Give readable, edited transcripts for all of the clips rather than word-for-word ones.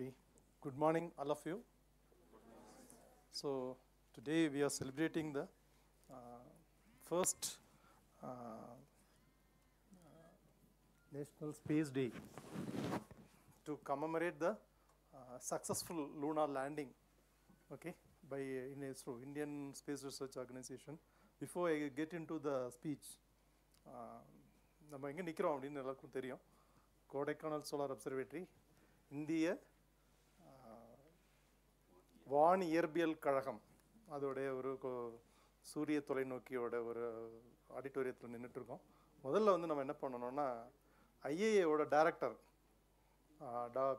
Okay, good morning all of you. So today we are celebrating the first National Space Day to commemorate the successful lunar landing, okay, by in ISRO, Indian Space Research Organization. Before I get into the speech, நம்ம எங்கே நிற்கிறோம் அப்படின்னு எல்லாருக்கும் தெரியும். Kodaikanal solar observatory, இந்திய வான் இயற்பியல் கழகம், அதோடைய ஒரு சூரிய தொலைநோக்கியோட ஒரு ஆடிட்டோரியத்தில் நின்றுட்டுருக்கோம். முதல்ல வந்து நம்ம என்ன பண்ணணும்னா, ஐஏஏவோட டைரக்டர்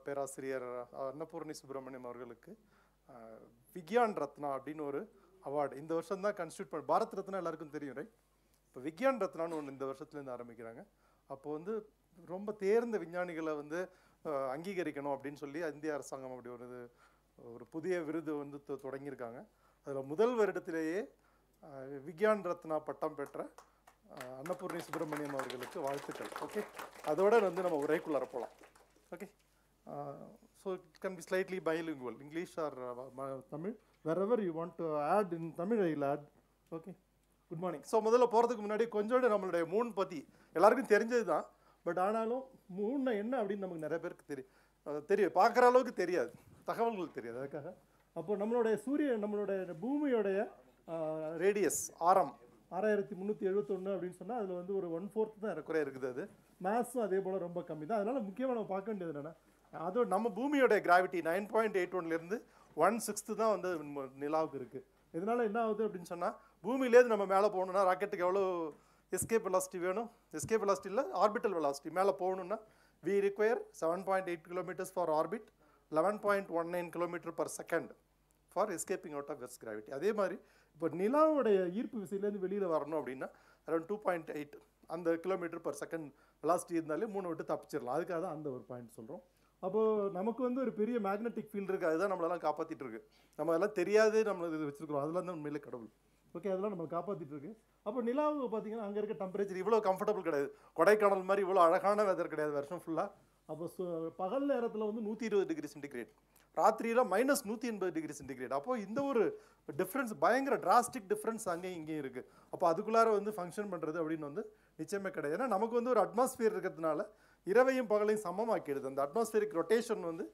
பேராசிரியர் அன்னபூர்ணி சுப்பிரமணியம் அவர்களுக்கு விக்யான் ரத்னா அப்படின்னு ஒரு அவார்டு இந்த வருஷம் தான் கன்ஸ்டியூட் பண்ண. பாரத் ரத்னா எல்லாருக்கும் தெரியும், ரைட்? இப்போ விக்யான் ரத்னான்னு ஒன்று இந்த வருஷத்துலேருந்து ஆரம்பிக்கிறாங்க. அப்போது வந்து ரொம்ப தேர்ந்த விஞ்ஞானிகளை வந்து அங்கீகரிக்கணும் அப்படின்னு சொல்லி இந்திய அரசாங்கம் அப்படி ஒரு புதிய விருது வந்து தொடங்கியிருக்காங்க. அதில் முதல் வருடத்திலேயே விக்யான் ரத்னா பட்டம் பெற்ற அன்னபூர்ணி சுப்பிரமணியம் அவர்களுக்கு வாழ்த்துக்கள். ஓகே, அதோட வந்து நம்ம உரைக்குள்ளார போகலாம். Okay, so it can be slightly bilingual, English or Tamil, wherever you want to add in Tamil I will add. Okay, good morning. So முதல்ல போகிறதுக்கு முன்னாடி கொஞ்சோண்டு நம்மளுடைய மூன் பற்றி எல்லாருக்கும் தெரிஞ்சது தான். பட் ஆனாலும் மூணு என்ன அப்படின்னு நமக்கு நிறைய பேருக்கு தெரியும், பார்க்குற அளவுக்கு தெரியாது, தகவல்கள் தெரியாது. அதுக்காக அப்போ நம்மளுடைய பூமியோடைய ரேடியஸ் ஆரம் 6371 அப்படின்னு சொன்னால் அதில் வந்து ஒரு 1/4 தான் குறைய இருக்குது. அது மேத்ஸும் அதே போல் ரொம்ப கம்மி தான். அதனால் முக்கியமாக நம்ம பார்க்க வேண்டியது என்னென்னா, அதோட நம்ம பூமியோடைய கிராவிட்டி 9.81 1/6 தான் வந்து நிலாவுக்கு இருக்குது. இதனால் என்ன ஆகுது அப்படின்னு சொன்னால், பூமியிலேருந்து நம்ம மேலே போகணுன்னா ராக்கெட்டுக்கு எவ்வளோ எஸ்கேப் வெலாசிட்டி வேணும்? எஸ்கேப் வெலாசிட்டி இல்லை, ஆர்பிட்டல் வெலாசிட்டி. மேலே போகணுன்னா we require 7.8 kilometers for orbit, 11.19 kilometers per second for escaping out of Earth's gravity. அதே மாதிரி இப்போ நிலாவுடைய ஈர்ப்பு விசையிலேருந்து வெளியில் வரணும் அப்படின்னா அரௌண்ட் 2.8 அந்த கிலோமீட்டர் பர் செகண்ட் வெலாசிட்டி இருந்தாலே 3 விட்டு தப்பிச்சிடலாம். அதுக்காக தான் அந்த ஒரு பாயிண்ட் சொல்கிறோம். அப்போது நமக்கு வந்து ஒரு பெரிய மேக்னெட்டிக் ஃபீல்டு இருக்குது, அதுதான் நம்மளெல்லாம் காப்பாற்றிட்டு இருக்கு. நம்ம அதெல்லாம் தெரியாது, நம்மளுக்கு இது வச்சுருக்கிறோம், அதெல்லாம் தான் உண்மையிலே கடவுள். ஓகே, அதெல்லாம் நம்ம காப்பாற்றிட்டு இருக்கு. அப்போ நிலாவு பார்த்தீங்கன்னா அங்கே இருக்க டெம்பரேச்சர் இவ்வளோ கம்ஃபர்டபுள் கிடையாது. கொடைக்கானல் மாதிரி இவ்வளோ அழகான வெதர் கிடையாது வருஷம் ஃபுல்லாக. அப்போ பகல் நேரத்தில் வந்து 120 டிகிரி சென்டிகிரேட், ராத்திரியில் -180 டிகிரி சென்டிகிரேட். அப்போது இந்த ஒரு டிஃப்ரென்ஸ், பயங்கர டிராஸ்டிக் டிஃப்ரென்ஸ் அங்கேயும் இங்கேயும் இருக்குது. அப்போ அதுக்குள்ளார வந்து ஃபங்க்ஷன் பண்ணுறது அப்படின்னு வந்து நிச்சயமே கிடையாது. ஏன்னா நமக்கு வந்து ஒரு அட்மாஸ்பியர் இருக்கிறதுனால இரவையும் பகலையும் சமமாக்கிடுது. அந்த அட்மாஸ்பியரிக் ரொட்டேஷன் வந்து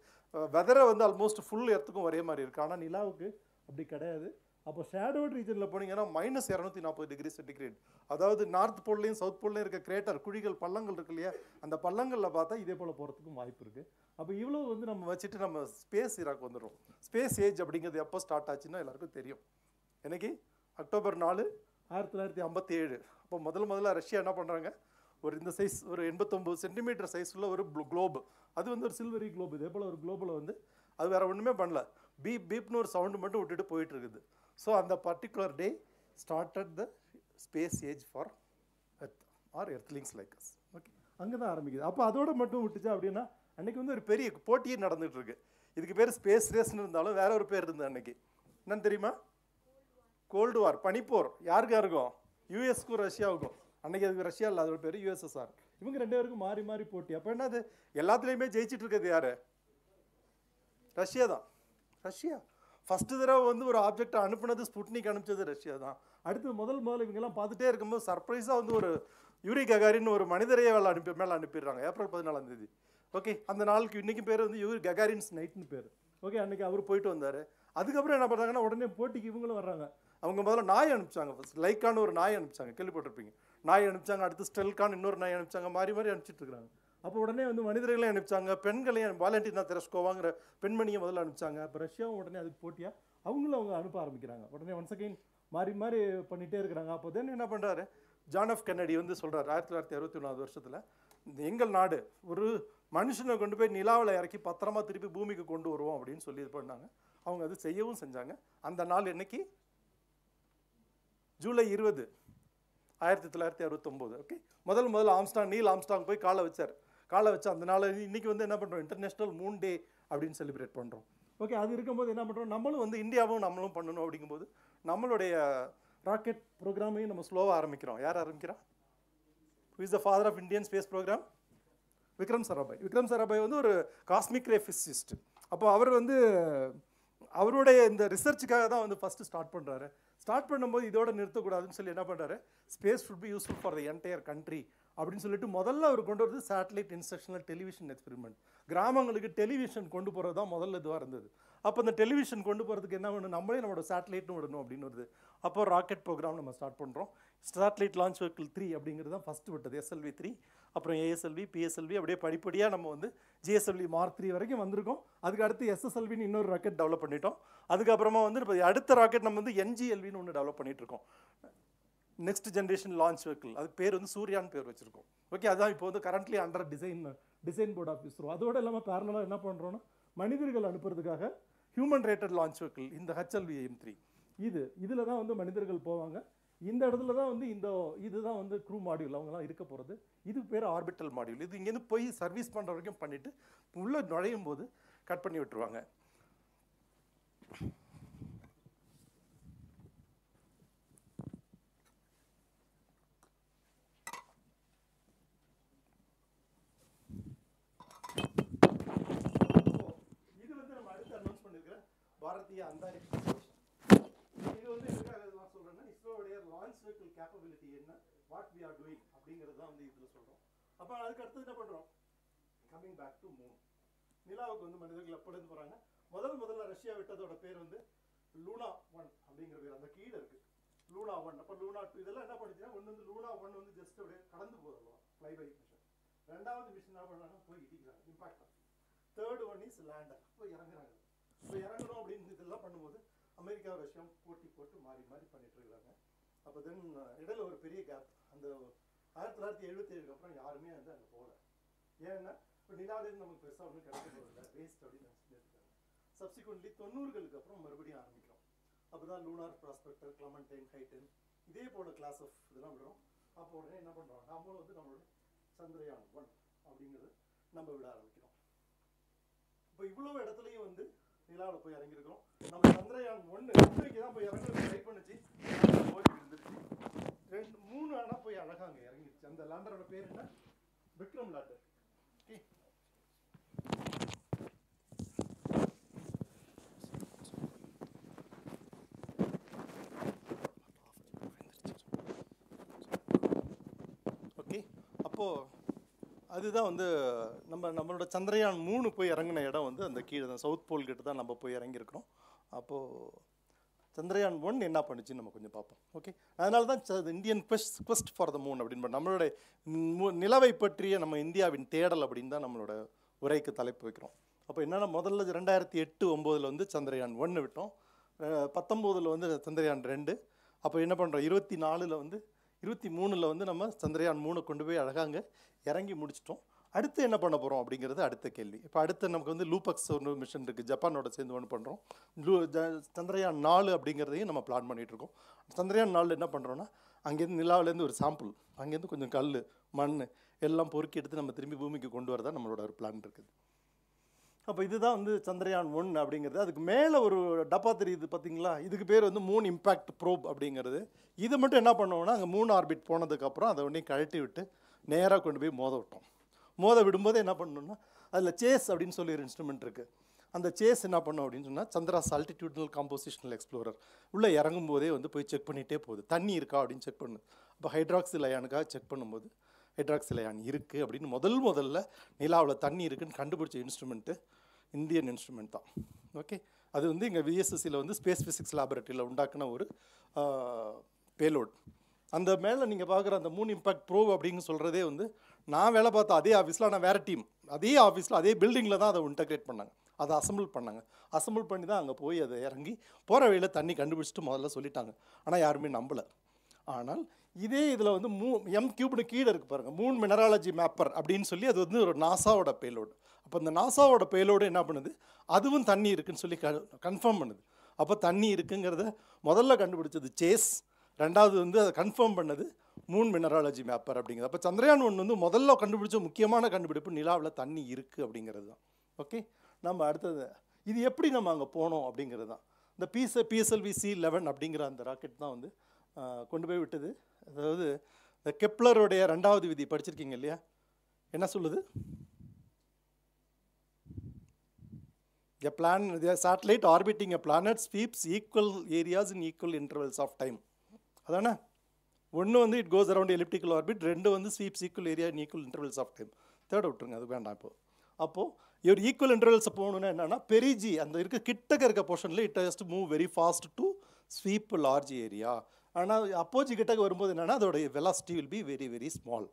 வெதரை வந்து ஆல்மோஸ்ட் ஃபுல் எர்த்துக்கும் ஒரே மாதிரி இருக்குது. ஆனால் நிலாவுக்கு அப்படி கிடையாது. அப்போ ஷேடோட் ரீஜனில் போனீங்கன்னா -240 டிகிரி சென்டிகிரேட், அதாவது நார்த் போல்லையும் சவுத் போல்லையும் இருக்க கிரேட்டர் குழிகள் பள்ளங்கள் இருக்கு இல்லையா, அந்த பள்ளங்களில் பார்த்தா இதே போல் போகிறதுக்கும் வாய்ப்பு இருக்குது. அப்போ இவ்வளோ வந்து நம்ம வச்சுட்டு நம்ம ஸ்பேஸ் இராக்கு வந்துடும். ஸ்பேஸ் ஏஜ் அப்படிங்கிறது எப்போ ஸ்டார்ட் ஆச்சுன்னா எல்லாருக்கும் தெரியும். எனக்கு அக்டோபர் 4, 1957. அப்போ முதல்ல ரஷ்யா என்ன பண்ணுறாங்க, இந்த சைஸ் ஒரு 89 சென்டிமீட்டர் சைஸ் உள்ள ஒரு குளோபு, அது வந்து ஒரு சில்வரி குளோபு, இதே போல் ஒரு குளோபில் வந்து அது வேறு ஒன்றுமே பண்ணல, பீப்னு ஒரு சவுண்டு மட்டும் விட்டுட்டு போயிட்டு இருக்குது. ஸோ அந்த particular day started the space age for earth or earthlings like us. Okay, அங்கே தான் ஆரம்பிக்குது. அப்போ அதோட மட்டும் விட்டுச்சா அப்படின்னா அன்றைக்கி வந்து ஒரு பெரிய போட்டியே நடந்துகிட்ருக்கு. இதுக்கு பேர் ஸ்பேஸ் ரேஸ்ன்னு இருந்தாலும் வேற ஒரு பேர் இருந்தது அன்றைக்கி. என்னன்னு தெரியுமா? கோல்டு வார், பனிப்போர். யாருக்கா இருக்கும்? யூஎஸ்க்கும் ரஷ்யாவுக்கும். அன்றைக்கி அதுக்கு ரஷ்யா இல்லை, அதோட பேர் யூஎஸ்எஸ்ஆர். இவங்க 2 பேருக்கும் மாறி மாறி போட்டி. அப்போ என்னது, எல்லாத்துலேயுமே ஜெயிச்சிட்டு இருக்கிறது யார்? ரஷ்யா தான். ரஷ்யா ஃபஸ்ட்டு தடவை வந்து ஒரு ஆப்ஜெக்டை அனுப்புனது, ஸ்புட்னிக் அனுப்பிச்சது ரஷ்யா தான். அடுத்து முதல்ல இவங்கெல்லாம் பார்த்துட்டே இருக்கும்போது சர்ப்ரைஸாக வந்து ஒரு யூரி ககாரின்னு ஒரு மனிதரையே மேலே அனுப்பிடுறாங்க ஏப்ரல் 14. ஓகே, அந்த நாளுக்கு இன்றைக்கி பேர் வந்து யூரி ககாரின்ஸ் நைட்னு பேர். ஓகே, அன்றைக்கி அவர் போயிட்டு வந்தார். அதுக்கப்புறம் என்ன பண்ணுறாங்கன்னா, உடனே போட்டிக்கு இவங்களும் வர்றாங்க. அவங்க முதல்ல நாய் அனுப்பிச்சாங்க. ஃபஸ்ட் லைக்கான ஒரு நாய் அனுப்பிச்சாங்க, கேள்விப்பட்டிருப்பீங்க. நாய் அனுப்பிச்சாங்க, அடுத்து ஸ்டெல்கான் இன்னொரு நாய் அனுப்பிச்சாங்க, மாறி மாறி அனுப்பிச்சிட்டு இருக்காங்க. அப்போ உடனே வந்து மனிதர்களையும் அனுப்பிச்சாங்க, பெண்களையும் வாலண்டினா தெரஸ்கோவாங்கிற பெண்மணியை முதல்ல அனுப்பிச்சாங்க. அப்போ ரஷ்யாவும் உடனே அதுக்கு போட்டியாக அவங்க அனுப்ப ஆரம்பிக்கிறாங்க. உடனே ஒன்ஸ் அகைன் மாறி மாறி பண்ணிகிட்டே இருக்கிறாங்க. அப்போ தென் என்ன பண்ணுறாரு, ஜான் எஃப் கென்னடி வந்து சொல்கிறார் 1964 வருஷத்தில், எங்கள் நாடு ஒரு மனுஷனை கொண்டு போய் நிலாவில் இறக்கி பத்திரமா திருப்பி பூமிக்கு கொண்டு வருவோம் அப்படின்னு சொல்லி இது பண்ணாங்க. அவங்க அது செய்யவும் செஞ்சாங்க. அந்த நாள் என்னைக்கு? ஜூலை 20, 1969. ஓகே, முதல்ல நீல் ஆம்ஸ்டாங் போய் காலை வச்சு அந்த நாள் இன்றைக்கி வந்து என்ன பண்ணுறோம், இன்டர்நேஷ்னல் மூன் டே அப்படின்னு செலிப்ரேட் பண்ணுறோம். ஓகே, அது இருக்கும்போது என்ன பண்ணுறோம், நம்மளும் வந்து இந்தியாவும் நம்மளும் பண்ணணும். அப்படிங்கும்போது நம்மளுடைய ராக்கெட் ப்ரோக்ராமையும் நம்ம ஸ்லோவாக ஆரம்பிக்கிறோம். யார் ஆரம்பிக்கிறா? Who is the father of Indian space program? Vikram Sarabhai. Vikram Sarabhai வந்து ஒரு காஸ்மிக் ரே ஃபிசிசிஸ்ட். அப்போ அவர் வந்து அவருடைய இந்த ரிசர்ச்சுக்காக தான் வந்து ஃபஸ்ட்டு ஸ்டார்ட் பண்ணுறாரு. ஸ்டார்ட் பண்ணும்போது இதோட நிறுத்தக்கூடாதுன்னு சொல்லி என்ன பண்ணுறாரு, space should be useful for the entire country அப்படின்னு சொல்லிட்டு முதல்ல அவர் கொண்டு வரது சேட்டலைட் இன்ஸ்ட்ரக்ஷனல் டெலிவிஷன் எக்ஸ்பெரிமெண்ட். கிராமங்களுக்கு டெலிவிஷன் கொண்டு போகிறது தான் முதல்ல இதுவாக இருந்தது. அப்போ இந்த டெலிவிஷன் கொண்டு போகிறதுக்கு என்ன வேணும், நம்மளே நம்மளோட சேட்டலைட்னு விடணும் அப்படின்னு வருது. அப்போ ராக்கெட் ப்ரோக்ராம் நம்ம ஸ்டார்ட் பண்ணுறோம். சேட்டலைட் லான்ச் வெஹிக்கிள் 3 அப்படிங்கிறது தான் ஃபஸ்ட்டு விட்டது, SLV 3. அப்புறம் ASLV, PSLV, அப்படியே படிப்படியாக நம்ம வந்து GSLV Mark 3 வரைக்கும் வந்திருக்கோம். அதுக்கு அடுத்து SSLVன்னு இன்னொரு ராக்கெட் டெவலப் பண்ணிட்டோம். அதுக்கப்புறமா வந்து இப்போ அடுத்த ராக்கெட் நம்ம வந்து NGLVன்னு ஒன்று டெவலப் பண்ணிட்டு இருக்கோம், நெக்ஸ்ட் ஜென்ரேஷன் லான்ச் வெஹிக்கிள். அது பேர் வந்து சூர்யான்னு பேர் வச்சிருக்கோம். ஓகே, அதான் இப்போ வந்து currently under design board of ISRO. அதோட இல்லாமல் பேரலாக என்ன பண்ணுறோன்னா, மனிதர்கள் அனுப்புறதுக்காக ஹியூமன் ரேட்டட் லான்ச் வெஹிக்கிள் இந்த HLVM3. இதில் தான் வந்து மனிதர்கள் போவாங்க. இந்த இடத்துல தான் வந்து இதுதான் வந்து க்ரூ மாடியூல் அவங்கலாம் இருக்க போகிறது. இது பேர் ஆர்பிட்டல் மாடியூல். இது இங்கேருந்து போய் சர்வீஸ் பண்ணுற வரைக்கும் பண்ணிவிட்டு உள்ளே நுழையும் போது கட் பண்ணி விட்டுருவாங்க. இது வந்து நம்ம அடுத்து அனௌன்ஸ் பண்ணிருக்கிற பாரதிய அந்தாரிக்ஷ மிஷன். இது வந்து எதுக்காக நான் சொல்றேன்னா, இஸ்ரோவுடைய லான்ச் வெஹிக்கிள் கேப்பபிலிட்டி என்ன, வாட் வி ஆர் டூயிங் அப்படிங்கிறது தான் வந்து இதில் சொல்கிறோம். அப்போ அதுக்கு அடுத்து என்ன பண்ணுறோம், கம்மிங் பேக் டு மூன். நிலாவுக்கு வந்து மனிதர்கள் எப்போலேருந்து போகிறாங்க. முதல்ல ரஷ்யா விட்டதோட பேர் வந்து லூனா 1 அப்படிங்கிற பேர். அந்த கீழே இருக்குது லூனா 1. அப்போ லூனா 2 இதெல்லாம் என்ன பண்ணுச்சுன்னா, ஒன்று வந்து லூனா 1 வந்து ஜஸ்ட் அப்படியே கடந்து போதும், ஃப்ளை பை மிஷன். ரெண்டாவது மிஷன் என்ன பண்ணாங்கன்னா போய் இடிக்கிறாங்க, இம்பாக்ட் ஆகும். தேர்ட் ஒன் இஸ் லேண்டர், போய் இறங்குறாங்க. இப்போ இறங்கணும் அப்படின்னு இதெல்லாம் பண்ணும்போது அமெரிக்கா ரஷ்யாவும் போட்டு மாறி பண்ணிட்டு இருக்காங்க. அப்போ தென் இடையில ஒரு பெரிய கேப். அந்த 1977 அப்புறம் யாருமே வந்து அங்கே போகல. ஏன்னா இப்போ நிலாவிலேருந்து நமக்கு பெருசாக ஒன்றும் கிடைக்க போகிறதில்ல, வேஸ்ட் அப்படின்னு நினச்சிட்டு இருக்காங்க. சப்சிக்வெண்ட்லி 90களுக்கு அப்புறம் மறுபடியும் ஆரம்பிக்கிறோம். அப்போ தான் லூனார் ப்ராஸ்பெக்டர், கிளமண்டைன், ஹைட்டன், இதே போல கிளாஸ் ஆஃப் இதெல்லாம் விடுறோம். அப்போ உடனே என்ன பண்ணுறோம், நாமளும் வந்து நம்மளோட சந்திரயான் 1 அப்படிங்கிறது நம்ம விட ஆரம்பிக்கிறோம். இப்போ இவ்வளோ இடத்துலையும் வந்து நிலாவில் போய் இறங்கியிருக்கிறோம். நம்ம சந்திரயான் 1 இன்னைக்கு தான் போய் இறங்குறது ட்ரை பண்ணிச்சு, போய் இருந்துருச்சு. 3 ஆனால் போய் அழகாக அங்கே இறங்கிடுச்சு. அந்த லேண்டரோட பேர் என்ன, விக்ரம் லேண்டர். ஓகே, அப்போது அதுதான் வந்து நம்மளோட சந்திரயான் 3 போய் இறங்கின இடம் வந்து அந்த கீழே தான், சவுத் போல் கிட்ட தான் நம்ம போய் இறங்கியிருக்கிறோம். அப்போது சந்திரயான் 1 என்ன பண்ணுச்சுன்னு நம்ம கொஞ்சம் பார்ப்போம். ஓகே, அதனால தான் Indian quest for the moon அப்படின்னு நம்மளோட நிலவை பற்றிய நம்ம இந்தியாவின் தேடல் அப்படின்னு தான் நம்மளோட உரைக்கு தலைப்பு வைக்கிறோம். அப்போ என்னென்னா, முதல்ல 2008-09 வந்து சந்திரயான் 1 விட்டோம். 19 வந்து சந்திரயான் 2. அப்போ என்ன பண்ணுறோம், 23 வந்து நம்ம சந்திரயான் 3 கொண்டு போய் அழகாங்க இறங்கி முடிச்சிட்டோம். அடுத்து என்ன பண்ண போகிறோம் அப்படிங்கிறது அடுத்த கேள்வி. இப்போ அடுத்து நமக்கு வந்து லூபக்ஸ் ஒரு மிஷன் இருக்குது, ஜப்பானோட சேர்ந்து ஒன்று பண்ணுறோம். சந்திரயான் 4 அப்படிங்கிறதையும் நம்ம பிளான் பண்ணிகிட்ருக்கோம். சந்திரயான் 4 என்ன பண்ணுறோன்னா, அங்கேருந்து நிலாவிலேருந்து ஒரு சாம்பிள், அங்கேருந்து கொஞ்சம் கல், மண் எல்லாம் பொறுக்கி எடுத்து நம்ம திரும்பி பூமிக்கு கொண்டு வரதான் நம்மளோட ஒரு பிளான் இருக்குது. அப்போ இதுதான் வந்து சந்திரயான் 1 அப்படிங்கிறது. அதுக்கு மேலே ஒரு டப்பா தெரியுது பார்த்தீங்களா, இதுக்கு பேர் வந்து மூன் இம்பேக்ட் ப்ரோப் அப்படிங்கிறது. இது மட்டும் என்ன பண்ணுவோம்னா, அங்கே மூன் ஆர்பிட் போனதுக்கப்புறம் அதை உடனே கழட்டி விட்டு நேராக கொண்டு போய் மோத விட்டோம். மோத விடும்போது என்ன பண்ணணும்னா, அதில் சேஸ் அப்படின்னு சொல்லி ஒரு இன்ஸ்ட்ருமெண்ட் இருக்குது. அந்த சேஸ் என்ன பண்ணோம் அப்படின்னு சொன்னால், சந்திராஸ் அல்டிடியூட்னல் காம்போசிஷனல் எக்ஸ்ப்ளோரர் உள்ளே இறங்கும் போதே வந்து போய் செக் பண்ணிகிட்டே போகுது, தண்ணி இருக்கா அப்படின்னு செக் பண்ணுது. அப்போ ஹைட்ராக்சில் அயானுக்காக செக் பண்ணும்போது ஹைட்ராக்சில் அயான் இருக்குது அப்படின்னு முதல்ல நிலாவில் தண்ணி இருக்குதுன்னு கண்டுபிடிச்ச இன்ஸ்ட்ருமெண்ட்டு இந்தியன் இன்ஸ்ட்ருமெண்ட் தான். ஓகே, அது வந்து இங்கே VSSCயில் வந்து ஸ்பேஸ் ஃபிசிக்ஸ் லேபரேட்டரியில் உண்டாக்குன ஒரு பேலோட். அந்த மேலே நீங்கள் பார்க்குற அந்த மூன் இம்பேக்ட் ப்ரோவ் அப்படின்னு சொல்கிறதே வந்து நான் வேலை பார்த்த அதே ஆஃபீஸில், ஆனால் வேறு டீம், அதே ஆஃபீஸில் அதே பில்டிங்கில் தான் அதை இன்டகிரேட் பண்ணாங்க, அதை அசம்பிள் பண்ணி தான் அங்கே போய் அதை இறங்கி போகிற வழியில் தண்ணி கண்டுபிடிச்சிட்டு முதல்ல சொல்லிட்டாங்க. ஆனால் யாருமே நம்பலை. ஆனால் இதே இதில் வந்து MkIII கீழே இருக்குது பாருங்கள், மூன் மினராலஜி மேப்பர் அப்படின்னு சொல்லி, அது வந்து ஒரு நாசாவோட பேலோடு. அப்போ இந்த நாசாவோட பேலோடு என்ன பண்ணுது, அதுவும் தண்ணி இருக்குதுன்னு சொல்லி கன்ஃபார்ம் பண்ணுது. அப்போ தண்ணி இருக்குங்கிறத முதல்ல கண்டுபிடிச்சது சேஸ், ரெண்டாவது வந்து அதை கன்ஃபார்ம் பண்ணது மூன் மினராலஜி மேப்பர் அப்படிங்கிறது. அப்போ சந்திரயான் 1 வந்து முதல்ல கண்டுபிடிச்ச முக்கியமான கண்டுபிடிப்பு நிலாவில் தண்ணி இருக்குது அப்படிங்கிறது தான். ஓகே, நம்ம அடுத்தது இது எப்படி நம்ம அங்கே போனோம் அப்படிங்கிறது தான். இந்த PSLV C11 அப்படிங்கிற அந்த ராக்கெட் தான் வந்து கொண்டு போய் விட்டது. அதாவது இந்த கெப்லருடைய 2வது விதி படிச்சிருக்கீங்க இல்லையா, என்ன சொல்லுது, The satellite orbiting a planet sweeps equal areas in equal intervals of time. அதானே ஒன்று வந்து it goes around elliptical orbit, ரெண்டு வந்து sweeps equal area in equal intervals of time. Third விட்டுருங்க, அது வேண்டாம். அப்போது ஒரு ஈக்குவல் இன்டர்வல்ஸ் போகணுன்னா என்னென்னா பெரிஜி அந்த கிட்டக்க இருக்க போர்ஷனில் it has to move very fast to sweep large area. ஆனால் அப்போஜி கிட்டக்க வரும்போது என்னென்னா அதோட velocity will be very very small.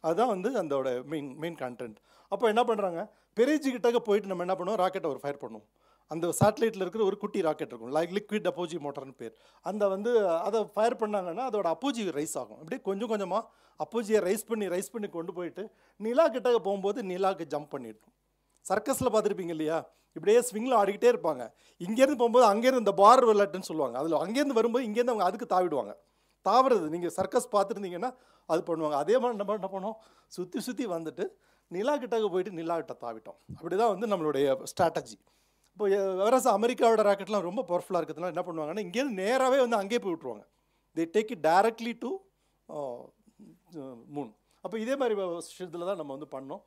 அதுதான் வந்து அதோட மெயின் கண்டென்ட். அப்போ என்ன பண்ணுறாங்க, பெரிஜி கிட்டக்க போயிட்டு நம்ம என்ன பண்ணுவோம், ராக்கெட்டை ஒரு ஃபயர் பண்ணுவோம். அந்த சேட்டலைட்டில் இருக்கிற ஒரு குட்டி ராக்கெட் இருக்கும், லிக்விட் அப்போஜி மோட்டர்னு பேர். அந்த வந்து அதை ஃபயர் பண்ணாங்கன்னா அதோட அப்போஜி ரைஸ் ஆகும். அப்படியே கொஞ்சம் கொஞ்சமாக அப்போஜியை ரைஸ் பண்ணி கொண்டு போயிட்டு நிலா கிட்டக்க போகும்போது நிலாவுக்கு ஜம்ப் பண்ணிடணும். சர்க்கஸில் பார்த்துருப்பீங்க இல்லையா, இப்படியே ஸ்விங்கில் ஆடிக்கிட்டே இருப்பாங்க. இங்கேருந்து போகும்போது அங்கேருந்து இந்த பார் விளையாட்டுன்னு சொல்லுவாங்க, அதில் அங்கேருந்து வரும்போது இங்கேருந்து அவங்க அதுக்கு தாவிடுவாங்க. தாவுறது நீங்கள் சர்க்கஸ் பார்த்துருந்தீங்கன்னா அது பண்ணுவாங்க. அதே மாதிரி நம்ம என்ன பண்ணோம், சுற்றி வந்துட்டு நிலா கிட்டக்க போயிட்டு நிலா கிட்ட தாவிட்டோம். அப்படி தான் வந்து நம்மளுடைய ஸ்ட்ராட்டஜி. இப்போ வேற அமெரிக்காவோட ராக்கெட்லாம் ரொம்ப பவர்ஃபுல்லாக இருக்கிறதுனால என்ன பண்ணுவாங்கன்னா இங்கேருந்து நேராகவே வந்து அங்கேயே போய் விட்ருவாங்க. தே take it directly to Moon. அப்போ இதே மாதிரி விஷயத்தில் தான் நம்ம வந்து பண்ணோம்.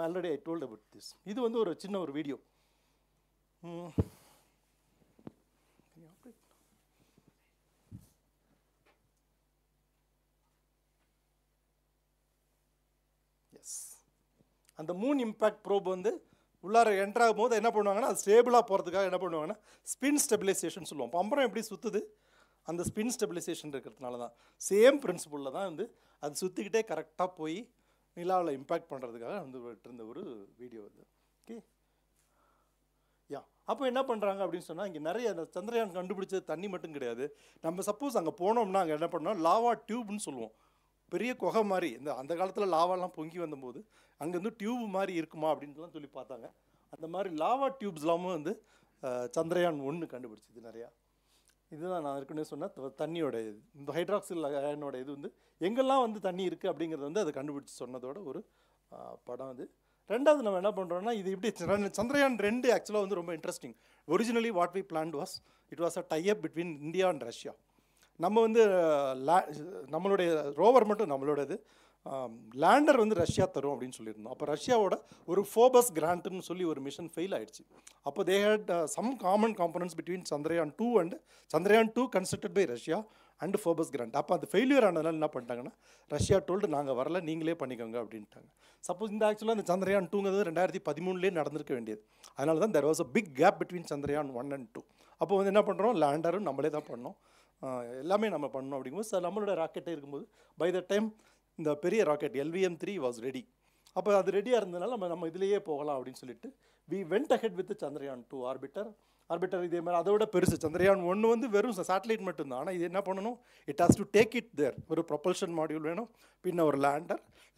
Already I told about this. இது வந்து ஒரு சின்ன ஒரு வீடியோ. எஸ், அந்த மூன் இம்பேக்ட் ப்ரோப் வந்து உள்ளார என்ட்ராகும் போது என்ன பண்ணுவாங்கன்னா அது ஸ்டேபிளாக போகிறதுக்காக என்ன பண்ணுவாங்கன்னா ஸ்பின் ஸ்டெபிலைசேஷன் சொல்லுவோம். பம்பரம் எப்படி சுற்றுது, அந்த ஸ்பின் ஸ்டெபிலைசேஷன் இருக்கிறதுனால தான் சேம் பிரின்சிபலில் தான் வந்து அது சுற்றிக்கிட்டே கரெக்டாக போய் நிலாவில் இம்பேக்ட் பண்ணுறதுக்காக வந்து இருந்த ஒரு வீடியோ அது. ஓகே யா, அப்போ என்ன பண்ணுறாங்க அப்படின்னு சொன்னால் இங்கே நிறைய அந்த சந்திரயான் கண்டுபிடிச்சது தண்ணி மட்டும் கிடையாது. நம்ம சப்போஸ் அங்கே போனோம்னா அங்கே என்ன பண்ணோம், லாவா டியூப்னு சொல்லுவோம். பெரிய குகை மாதிரி அந்த காலத்தில் லாவாலாம் பொங்கி வந்தபோது அங்கேருந்து டியூப் மாதிரி இருக்குமா அப்படின்ட்டுலாம் சொல்லி பார்த்தாங்க. அந்த மாதிரி லாவா டியூப்ஸ்லாமும் வந்து சந்திரயான் 1 கண்டுபிடிச்சிது நிறையா. இதுதான் நான் ஏற்கனவே சொன்ன தண்ணியோட இது. இந்த ஹைட்ராக்சில் அயனோட இது வந்து எங்கெல்லாம் வந்து தண்ணி இருக்குது அப்படிங்கிறது வந்து அதை கண்டுபிடிச்சி சொன்னதோட ஒரு படம் அது. ரெண்டாவது நம்ம என்ன பண்ணுறோம்னா இது இப்படி சந்திரயான் 2 ஆக்சுவலாக வந்து ரொம்ப interesting. Originally what we planned was it was a tie up between India and Russia. நம்ம வந்து நம்மளுடைய ரோவர் மட்டும் நம்மளோடது, லேண்டர் வந்து ரஷ்யா தரும் அப்படின்னு சொல்லியிருந்தோம். அப்போ ரஷ்யாவோட ஒரு ஃபோபஸ் கிராண்ட்னு சொல்லி ஒரு மிஷன் ஃபெயில் ஆயிடுச்சு. அப்போ they had some common components between Chandrayaan 2 and Chandrayaan 2 constructed by Russia and Phobos Grunt. அப்போ அது ஃபெயிலியர் ஆனதுனால என்ன பண்ணிட்டாங்கன்னா ரஷ்யா டோல்டு நாங்கள் வரல, நீங்களே பண்ணிக்கோங்க அப்படின்ட்டாங்க. சப்போஸ் இந்த ஆக்சுவலாக அந்த சந்திரயான் 2ங்கிறது 2013 நடந்திருக்க வேண்டியது. அதனால தான் there was a big gap between Chandrayaan 1 and 2. அப்போ வந்து என்ன பண்ணுறோம், லேண்டரும் நம்மளே தான் பண்ணோம், எல்லாமே நம்ம பண்ணோம். அப்படிங்கும்போது நம்மளோட ராக்கெட்டே இருக்கும்போது பை த டைம் இந்த பெரிய ராக்கெட் LVM-3 வாஸ் ரெடி. அப்போ அது ரெடியாக இருந்ததுனால நம்ம இதிலேயே போகலாம் அப்படின்னு சொல்லிட்டு we went ahead with Chandrayaan 2 orbiter இதே மாதிரி அதோட பெருசு. சந்திரயான் 1 வந்து வெறும் சேட்டலைட் மட்டும்தான். ஆனால் இது என்ன பண்ணணும், it has to take it there. ஒரு ப்ரொபல்ஷன் மாடியூல் வேணும், பின்ன ஒரு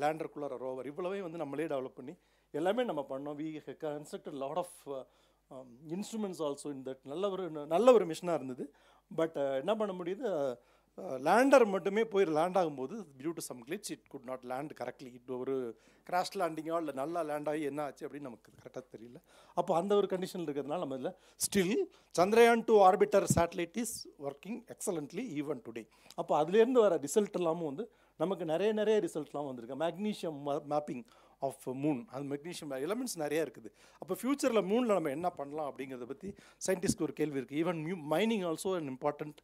லேண்டருக்குள்ளார ரோவர், இவ்வளவே வந்து நம்மளே டெவலப் பண்ணி எல்லாமே நம்ம பண்ணோம். We constructed lot of instruments also in that. நல்ல ஒரு மிஷனாக இருந்தது. பட் என்ன பண்ண முடியுது, லேண்டர் மட்டுமே போய் லேண்ட் ஆகும்போது due to some glitch it could not land correctly. இது ஒரு கிராஷ் லேண்டிங்கோ இல்லை நல்லா லேண்ட் ஆகி என்ன ஆச்சு அப்படின்னு நமக்கு கரெக்டாக தெரியல. அப்போ அந்த ஒரு கண்டிஷன் இருக்கிறதுனால நம்ம இதில் still Chandrayaan 2 orbiter satellite is working excellently even today. அப்போ அதுலேருந்து வர ரிசல்ட் எல்லாமும் வந்து நமக்கு நிறைய ரிசல்ட்லாம் வந்திருக்கு. மேக்னீஷியம் மேப்பிங் ஆஃப் மூன், அது மெக்னீஷியம் எலமெண்ட்ஸ் நிறையா இருக்குது. அப்போ ஃப்யூச்சரில் மூனில் நம்ம என்ன பண்ணலாம் அப்படிங்கிறத பற்றி சயின்டிஸ்ட்க்கு ஒரு கேள்வி இருக்குது. Even mining also an important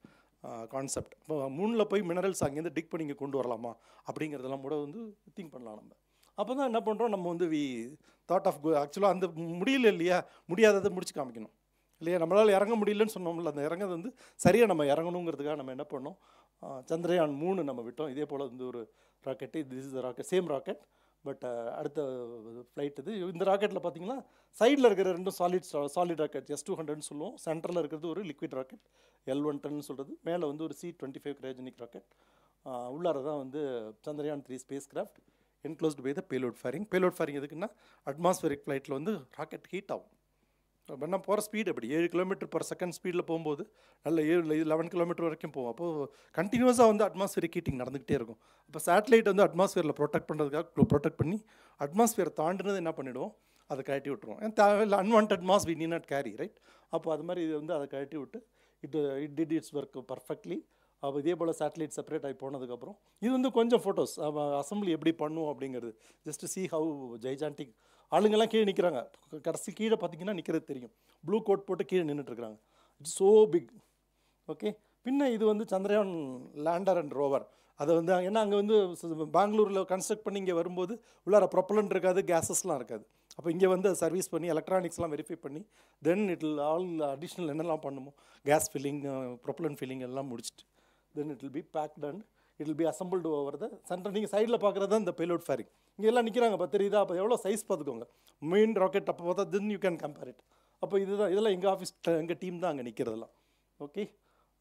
concept. இப்போ மூனில் போய் மினரல்ஸ் அங்கேருந்து டிக் பண்ணி இங்கே கொண்டு வரலாமா அப்படிங்கிறதெல்லாம் கூட வந்து திங்க் பண்ணலாம் நம்ம. அப்போ தான் என்ன பண்ணுறோம், நம்ம வந்து வி தாட் ஆஃப் ஆக்சுவலாக அந்த முடியல இல்லையா, முடியாததை முடிச்சு காமிக்கணும் இல்லையா. நம்மளால் இறங்க முடியலன்னு சொன்னோம்ல, அந்த இறங்கிறது வந்து சரியாக நம்ம இறங்கணுங்கிறதுக்காக நம்ம என்ன பண்ணோம், சந்திரயான் 3 நம்ம விட்டோம். இதே போல் வந்து ஒரு rocket, this is rocket, same rocket but அடுத்த ஃப்ளைட் இது. இந்த ராக்கெட்டில் பார்த்தீங்கன்னா சைடில் இருக்கிற ரெண்டும் சாலிட் ராக்கெட் S200ன்னு சொல்லுவோம். சென்டரில் இருக்கிறது ஒரு லிக்விட் ராக்கெட் L110 சொல்கிறது. மேலே வந்து ஒரு C-25 கிரையோஜெனிக் ராக்கெட். உள்ளார தான் வந்து Chandrayaan 3 space craft enclosed by the payload fairing. Payload fairing எதுக்குன்னா அட்மாஸ்பியரிக் ஃப்ளைட்டில் வந்து ராக்கெட் ஹீட் ஆகும். பண்ணால் போகிற ஸ்பீடு அப்படி 7 km/s ஸ்பீடில் போகும்போது நல்ல 11 km வரைக்கும் போகும். அப்போது கண்டினியூஸாக வந்து அட்மாஸ்பியரிக் ஹீட்டிங் நடந்துகிட்டே இருக்கும். அப்போ சேட்டலைட் வந்து அட்மாஸ்பியரில் ப்ரொடெக்ட் பண்ணி அட்மாஸ்பியரை தாண்டினது என்ன பண்ணிவிடுவோம், அதை கழட்டி விட்டுருவோம். ஏன் தேவையில்லை, unwanted mass we need not carry, right. அப்போ அது மாதிரி இது வந்து அதை கழட்டி விட்டு it did its work perfectly. அப்போ இதே போல் சேட்டலைட் செப்பரேட் ஆகி போனதுக்கப்புறம் இது வந்து கொஞ்சம் ஃபோட்டோஸ் அசம்பிளி எப்படி பண்ணுவோம் அப்படிங்கிறது, ஜஸ்ட் சி ஹவு ஜைஜான்டிக் ஆளுங்கெல்லாம் கீழே நிற்கிறாங்க. கடைசி கீழே பார்த்தீங்கன்னா நிற்கிறது தெரியும். ப்ளூ கோட் போட்டு கீழே நின்றுட்டுருக்காங்க. It's so big. ஓகே. பின்ன இது வந்து சந்திரயான் லேண்டர் அண்ட் ரோவர். அதை வந்து ஏன்னா அங்கே வந்து பெங்களூரில் கன்ஸ்ட்ரக்ட் பண்ணி இங்கே வரும்போது உள்ளார ப்ரொப்பலண்ட் இருக்காது, கேஸஸ்லாம் இருக்காது. அப்போ இங்கே வந்து சர்வீஸ் பண்ணி எலக்ட்ரானிக்ஸ்லாம் வெரிஃபை பண்ணி then it will all additional என்னெல்லாம் பண்ணுமோ கேஸ் ஃபில்லிங், ப்ரொப்பலண்ட் ஃபில்லிங் எல்லாம் முடிச்சுட்டு then it will be packed and it will be assembled over the centre. நீங்கள் சைடில் பார்க்குறது தான் இந்த பேலோட் ஃபேரிங். இங்கே எல்லாம் நிற்கிறாங்க பார்த்து தெரியுதா? அப்போ எவ்வளோ சைஸ் பார்த்துக்கோங்க. மெயின் ராக்கெட் அப்போ பார்த்தா then you can compare it. அப்போ இதுதான் இதெல்லாம் எங்கள் ஆஃபீஸ் எங்கள் டீம் தான் அங்கே நிற்கிறதெல்லாம். ஓகே.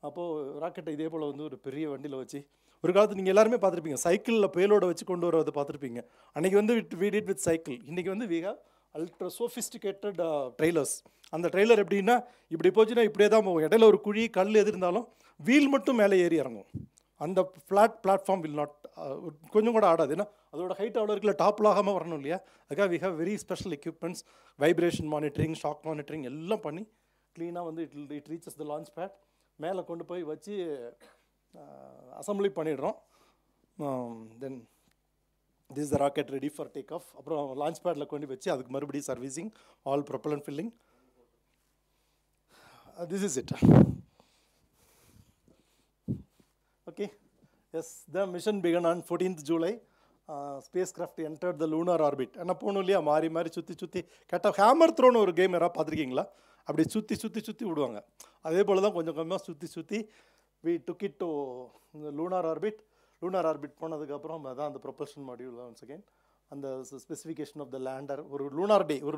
அப்போது ராக்கெட்டை இதே போல் வந்து ஒரு பெரிய வண்டியில் வச்சு ஒரு காலத்து நீங்கள் எல்லாருமே பார்த்துருப்பீங்க, சைக்கிளில் பேலோட வச்சு கொண்டு வரதை பார்த்துருப்பீங்க. அன்றைக்கி வந்து வி டிட் வித் சைக்கிள். இன்றைக்கி வந்து we have ultra sophisticated trailers. அந்த ட்ரெய்லர் எப்படின்னா இப்படி போச்சுன்னா இப்படியே தான் போகும். இடையில ஒரு குழி கல் எது இருந்தாலும் வீல் மட்டும் மேலே ஏறி இறங்கும். அந்த ஃப்ளாட் பிளாட்ஃபார்ம் வில் நாட் கொஞ்சம் கூட ஆடாது. ஏன்னா அதோட ஹைட் அவ்வளோ இருக்குல்ல, டாப்பில் ஆகாமல் வரணும் இல்லையா? அதுக்காக we have very special equipments, vibration monitoring, shock monitoring எல்லாம் பண்ணி க்ளீனாக வந்து it reaches the launch pad. மேலே கொண்டு போய் வச்சு அசம்பிளி பண்ணிடுறோம். Then this the rocket ready for take off. அப்புறம் லான்ச் பேடில் கொண்டு வச்சு அதுக்கு மறுபடியும் servicing, all propellant filling. This is it. Okay. Yes, the mission began on 14th July. Spacecraft entered the lunar orbit. என்ன போகணும் இல்லையா, மாறி மாறி சுற்றி சுற்றி கேட்டால் ஹேமர் த்ரோன்னு ஒரு கேம் யாராவது பார்த்துருக்கீங்களா? அப்படி சுற்றி சுற்றி சுற்றி விடுவாங்க. அதே போல் தான் கொஞ்சம் கொஞ்சமாக சுற்றி சுற்றி we took it to lunar orbit. Lunar orbit போனதுக்கப்புறம் அதான் அந்த ப்ரொபல்ஷன் மாடியூல் ஒன்ஸ் அகெயின் அந்த ஸ்பெசிஃபிகேஷன் ஆஃப் த லேண்டர். ஒரு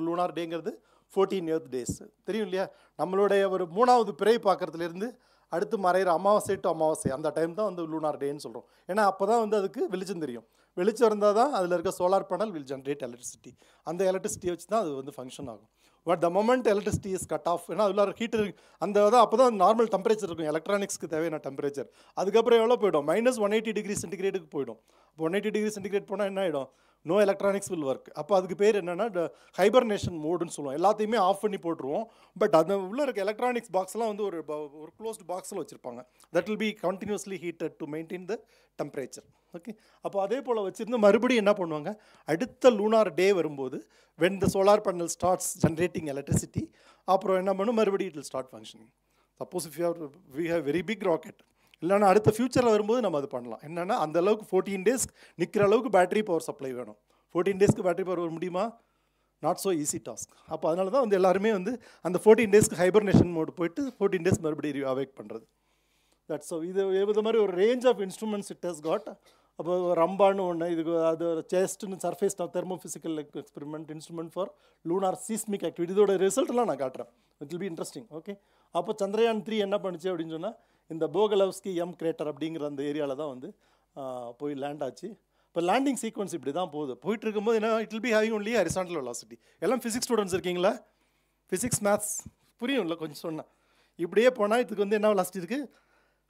லூனார் டேங்கிறது 14 Earth days தெரியும் இல்லையா? நம்மளுடைய ஒரு 3வது பிறை பார்க்குறதுலேருந்து அடுத்து மறைகிற அமாவாசை டு அமாவாசை அந்த டைம் தான் வந்து லூனார் டேன்னு சொல்கிறோம். ஏன்னா அப்போ தான் வந்து அதுக்கு வெளிச்சம் தெரியும். வெளிச்சம் இருந்தால் தான் அதில் இருக்க solar panel will generate electricity. அந்த எலக்ட்ரிசிட்டியை வச்சு தான் அது வந்து ஃபங்க்ஷன் ஆகும். But the moment electricity is cut off, ஏன்னா அதில் ஹீட்டர் அந்த தான் அப்போ தான் நார்மல் டெம்பரேச்சர் இருக்கும், எலக்ட்ரானிக்ஸ்க்கு தேவையான டெம்பரேச்சர். அதுக்கப்புறம் எவ்வளோ போய்டும், -180 டிகிரி சென்டிகிரேடுக்கு போய்டும். இப்போ 180 டிகிரி சென்டிகிரேட் போனால் என்ன ஆகிடும், நோ எலக்ட்ரானிக்ஸ் வில் ஒர்க். அப்போ அதுக்கு பேர் என்னென்னா ஹைபர்னேஷன் மோடுன்னு சொல்லுவோம். எல்லாத்தையுமே ஆஃப் பண்ணி போட்டுருவோம். பட் அது உள்ளே இருக்க எலக்ட்ரானிக்ஸ் பாக்ஸ்லாம் வந்து ஒரு க்ளோஸ்ட் பாக்ஸில் வச்சுருப்பாங்க. That will be continuously heated to maintain the temperature. Okay. அப்போ அதே போல் வச்சுருந்து மறுபடியும் என்ன பண்ணுவாங்க, அடுத்த லூனார் டே வரும்போது when the solar panel starts generating electricity, அப்புறம் என்ன பண்ணும், மறுபடியும் it will start functioning. Suppose if we have very big rocket, இல்லைனா அடுத்த ஃபியூச்சரில் வரும்போது நம்ம அது பண்ணலாம். என்னென்னா அந்த அளவுக்கு 14 days நிற்கிற அளவுக்கு பேட்டரி பவர் சப்ளை வேணும். 14 daysக்கு பேட்டரி பவர் வர முடியுமா? Not so easy task. அப்போ அதனால தான் வந்து எல்லாருமே வந்து அந்த 14 daysக்கு ஹைபர்னேஷன் மோடு போயிட்டு 14 days மறுபடியும் அவேக் பண்ணுறது. தட்ஸ் ஸோ இது மாதிரி ஒரு range of instruments it has got. அப்போ ரம்பான்னு ஒன்று, இதுக்கு அது செஸ்ட்னு surface thermophysical experiment instrument for lunar seismic activity. இதோட ரிசல்ட்லாம் நான் காட்டுறேன். It will be interesting. Okay. அப்போ சந்திரயான் 3 என்ன பண்ணுச்சு அப்படின்னு சொன்னால், இந்த போகலவ்ஸ்கி எம் கிரேட்டர் அப்படிங்கிற அந்த ஏரியாவில் தான் வந்து போய் லேண்ட் ஆச்சு. இப்போ லேண்டிங் சீக்வன்ஸ் இப்படி தான் போயிட்டு இருக்கும்போது என்ன, it will be having only horizontal velocity. எல்லாம் ஃபிசிக்ஸ் ஸ்டூடெண்ட்ஸ் இருக்கீங்களா? ஃபிசிக்ஸ் மேத்ஸ் புரியும் இல்லை கொஞ்சம் சொன்னால். இப்படியே போனால் இதுக்கு வந்து என்ன வெலாசிட்டி இருக்குது,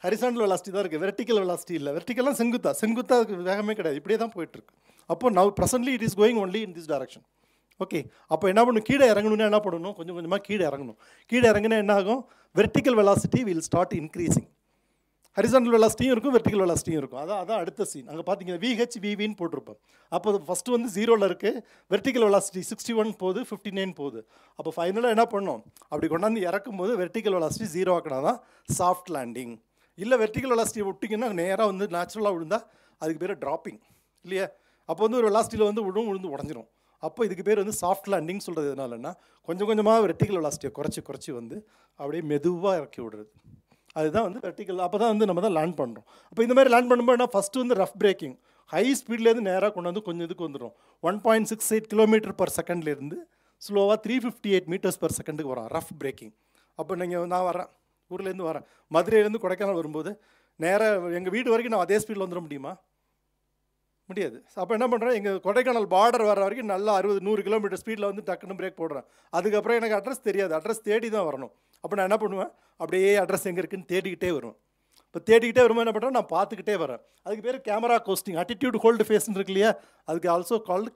ஹரிசாண்டல் வெலாசிட்டி தான் இருக்குது, வெர்டிக்கல் வெலாசிட்டி இல்லை. வெர்டிக்கல்லாம் செங்குத்தா அதுக்கு வேகமே கிடையாது, இப்படியே தான் போயிட்டுருக்கு. அப்போ now presently it is going only in this direction. Okay. அப்போ என்ன பண்ணணும், கீழே இறங்கணும்னா என்ன பண்ணணும், கொஞ்சம் கொஞ்சமாக கீழே இறங்கணும். கீழே இறங்கினா என்ன ஆகும், vertical velocity will start increasing. Horizontal வெலாசிட்டியும் இருக்கும், வெர்டிக்கல் வெலாசிட்டியும் இருக்கும். அதான் அடுத்த சீன். அங்கே பார்த்தீங்கன்னா VHVVன்னு போட்டிருப்போம். அப்போ ஃபஸ்ட்டு வந்து 0ல் இருக்குது, வெர்டிக்கல் வெலாசிட்டி 61 போகுது, 59 போகுது. அப்போ ஃபைனலாக என்ன பண்ணணும், அப்படி கொண்டாந்து இறக்கும் போது வெர்டிக்கல் வெலாசிட்டி 0 ஆக்கினா தான் சாஃப்ட் லேண்டிங். இல்லை வெர்டிக்கல் வெலாசிட்டி விட்டிங்கன்னா நேராக வந்து நேச்சுரலாக விழுந்தால் அதுக்கு பேர் ட்ராப்பிங் இல்லையா? அப்போ வந்து ஒரு வெலாசிட்டியில் வந்து விழுந்து உடஞ்சிரும். அப்போ இதுக்கு பேர் வந்து சாஃப்ட் லேண்டிங் சொல்கிறது. எதனாலன்னா கொஞ்சம் கொஞ்சமாக வெர்டிக்கல் வெலாசிட்டியை குறைச்சி வந்து அப்படியே மெதுவாக இறக்கி விடுறது. அதுதான் வந்து வெர்டிக்கல். அப்போ தான் வந்து நம்ம தான் லேண்ட் பண்ணுறோம். அப்போ இந்த மாதிரி லேண்ட் பண்ணும்போது என்ன, ஃபஸ்ட்டு வந்து ரஃப் பிரேக்கிங், ஹை ஸ்பீட்லேருந்து நேராக கொண்டு வந்து கொஞ்சம் இதுக்கு வந்துடும். 1.68 km/s ஸ்லோவாக 358 m/s வரும் ரஃப் பிரேக்கிங். அப்போ நான் வரேன், ஊர்லேருந்து வரேன், மதுரையிலேருந்து கொடைக்கானல் வரும்போது நேராக எங்கள் வீடு வரைக்கும் நான் அதே ஸ்பீடில் வந்துட முடியுமா? முடியாது. அப்போ என்ன பண்ணுறேன், எங்கள் கொடைக்கானல் பார்டர் வர வரைக்கும் நல்லா 60-100 km ஸ்பீடில் வந்து டக்குன்னு பிரேக் போடுறேன். அதுக்கப்புறம் எனக்கு அட்ரஸ் தெரியாது, அட்ரஸ் தேடி தான் வரணும். அப்போ நான் என்ன பண்ணுவேன், அப்படியே அட்ரஸ் எங்கே இருக்குன்னு தேடிக்கிட்டே வருவேன். இப்போ தேடிக்கிட்டே வரும்போது என்ன பண்ணுறேன், நான் பார்த்துக்கிட்டே வரேன். அதுக்கு பேர் கேமரா கோஸ்டிங். அட்டிடியூட் ஹோல்டு ஃபேஸ்ன்னு இருக்கு இல்லையா, அதுக்கு ஆல்சோ கால்டு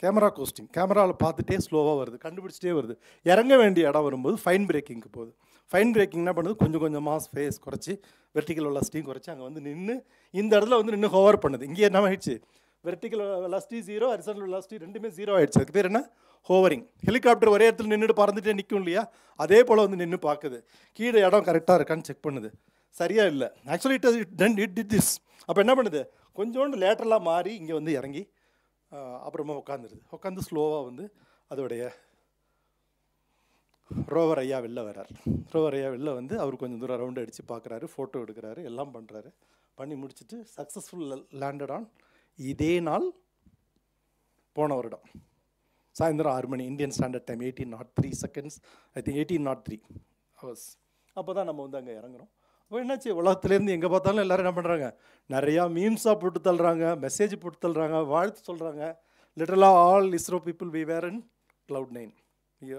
கேமரா கோஸ்டிங். கேமராவில் பார்த்துட்டே ஸ்லோவாக வருது, கண்டுபிடிச்சிட்டே வருது. இறங்க வேண்டிய இடம் வரும்போது ஃபைன் பிரேக்கிங்க்கு போகுது. ஃபைன் பிரேக்கிங் என்ன பண்ணுது, கொஞ்சம் கொஞ்சமாக ஃபேஸ் குறைச்சி வெர்டிக்கல் வெலாசிட்டியும் குறைச்சி அங்கே வந்து நின்று இந்த இடத்துல வந்து நின்று ஹோவர் பண்ணுது. இங்கே என்ன ஆகிடுச்சு, வெர்டிக்கல் வெலாசிட்டி 0, ஹரிசாண்டல் வெலாசிட்டி ரெண்டுமே 0 ஆகிடுச்சு. அதுக்கு பேர் என்ன? ஹோவரிங். ஹெலிகாப்டர் ஒரே இடத்துல நின்றுட்டு பறந்துட்டே நிற்கும் இல்லையா, அதே போல் வந்து நின்று பார்க்குது, கீழே இடம் கரெக்டாக இருக்கான்னு செக் பண்ணுது. சரியாக இல்லை, ஆக்சுவலி இட் டிட் திஸ். அப்போ என்ன பண்ணுது, கொஞ்சோண்டு லேட்டரலாக மாறி இங்கே வந்து இறங்கி அப்புறமா உட்காந்துருது. உட்காந்து ஸ்லோவாக வந்து அதோடைய ரோவர் ஐயா வெளில வர்றார். ரோவர் ஐயா வெளில வந்து அவர் கொஞ்சம் தூரம் ரவுண்டு அடித்து பார்க்குறாரு, ஃபோட்டோ எடுக்கிறாரு, எல்லாம் பண்ணுறாரு. பண்ணி முடிச்சுட்டு சக்ஸஸ்ஃபுல் லேண்டட் ஆன் இதே நாள் போன வருடம் சாயந்தரம் 6 மணி Indian standard time 1803 seconds, I think 1803 hours. அப்போ தான் நம்ம வந்து அங்கே இறங்குறோம். அப்போ என்னாச்சு, உலகத்துலேருந்து எங்கே பார்த்தாலும் எல்லோரும் என்ன பண்ணுறாங்க, நிறையா மீம்ஸாக போட்டு தள்ளுறாங்க, மெசேஜ் போட்டு தள்ளுறாங்க, வாழ்த்து சொல்கிறாங்க. லிட்டரலாக all ISRO people we were in Cloud9.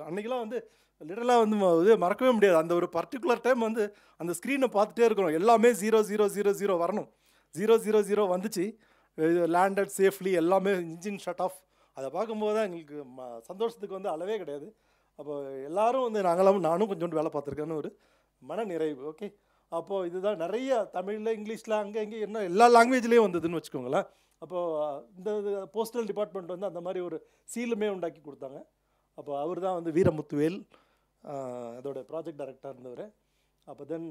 அன்றைக்கெலாம் வந்து லிட்டரலாக வந்து இது மறக்கவே முடியாது. அந்த ஒரு பர்டிகுலர் டைம் வந்து அந்த ஸ்க்ரீனை பார்த்துட்டே இருக்கிறோம், எல்லாமே 0000 வரணும். 000 வந்துச்சு, லேண்டட் சேஃப்லி, எல்லாமே இன்ஜின் ஷட் ஆஃப். அதை பார்க்கும்போது தான் எங்களுக்கு சந்தோஷத்துக்கு வந்து அளவே கிடையாது. அப்போ எல்லோரும் வந்து நானும் கொஞ்சோண்டு வேலை பார்த்துருக்கேன்னு ஒரு மன நிறைவு. ஓகே, அப்போது இதுதான் நிறைய தமிழில், இங்கிலீஷில், அங்கே இங்கே என்ன எல்லா லாங்குவேஜ்லேயும் வந்ததுன்னு வச்சுக்கோங்களேன். அப்போது இந்த போஸ்டல் டிபார்ட்மெண்ட் வந்து அந்த மாதிரி ஒரு சீலுமே உண்டாக்கி கொடுத்தாங்க. அப்போ அவர் தான் வந்து வீரமுத்துவேல் அதோட ப்ராஜெக்ட் டைரக்டராக இருந்தவர். அப்போ தென்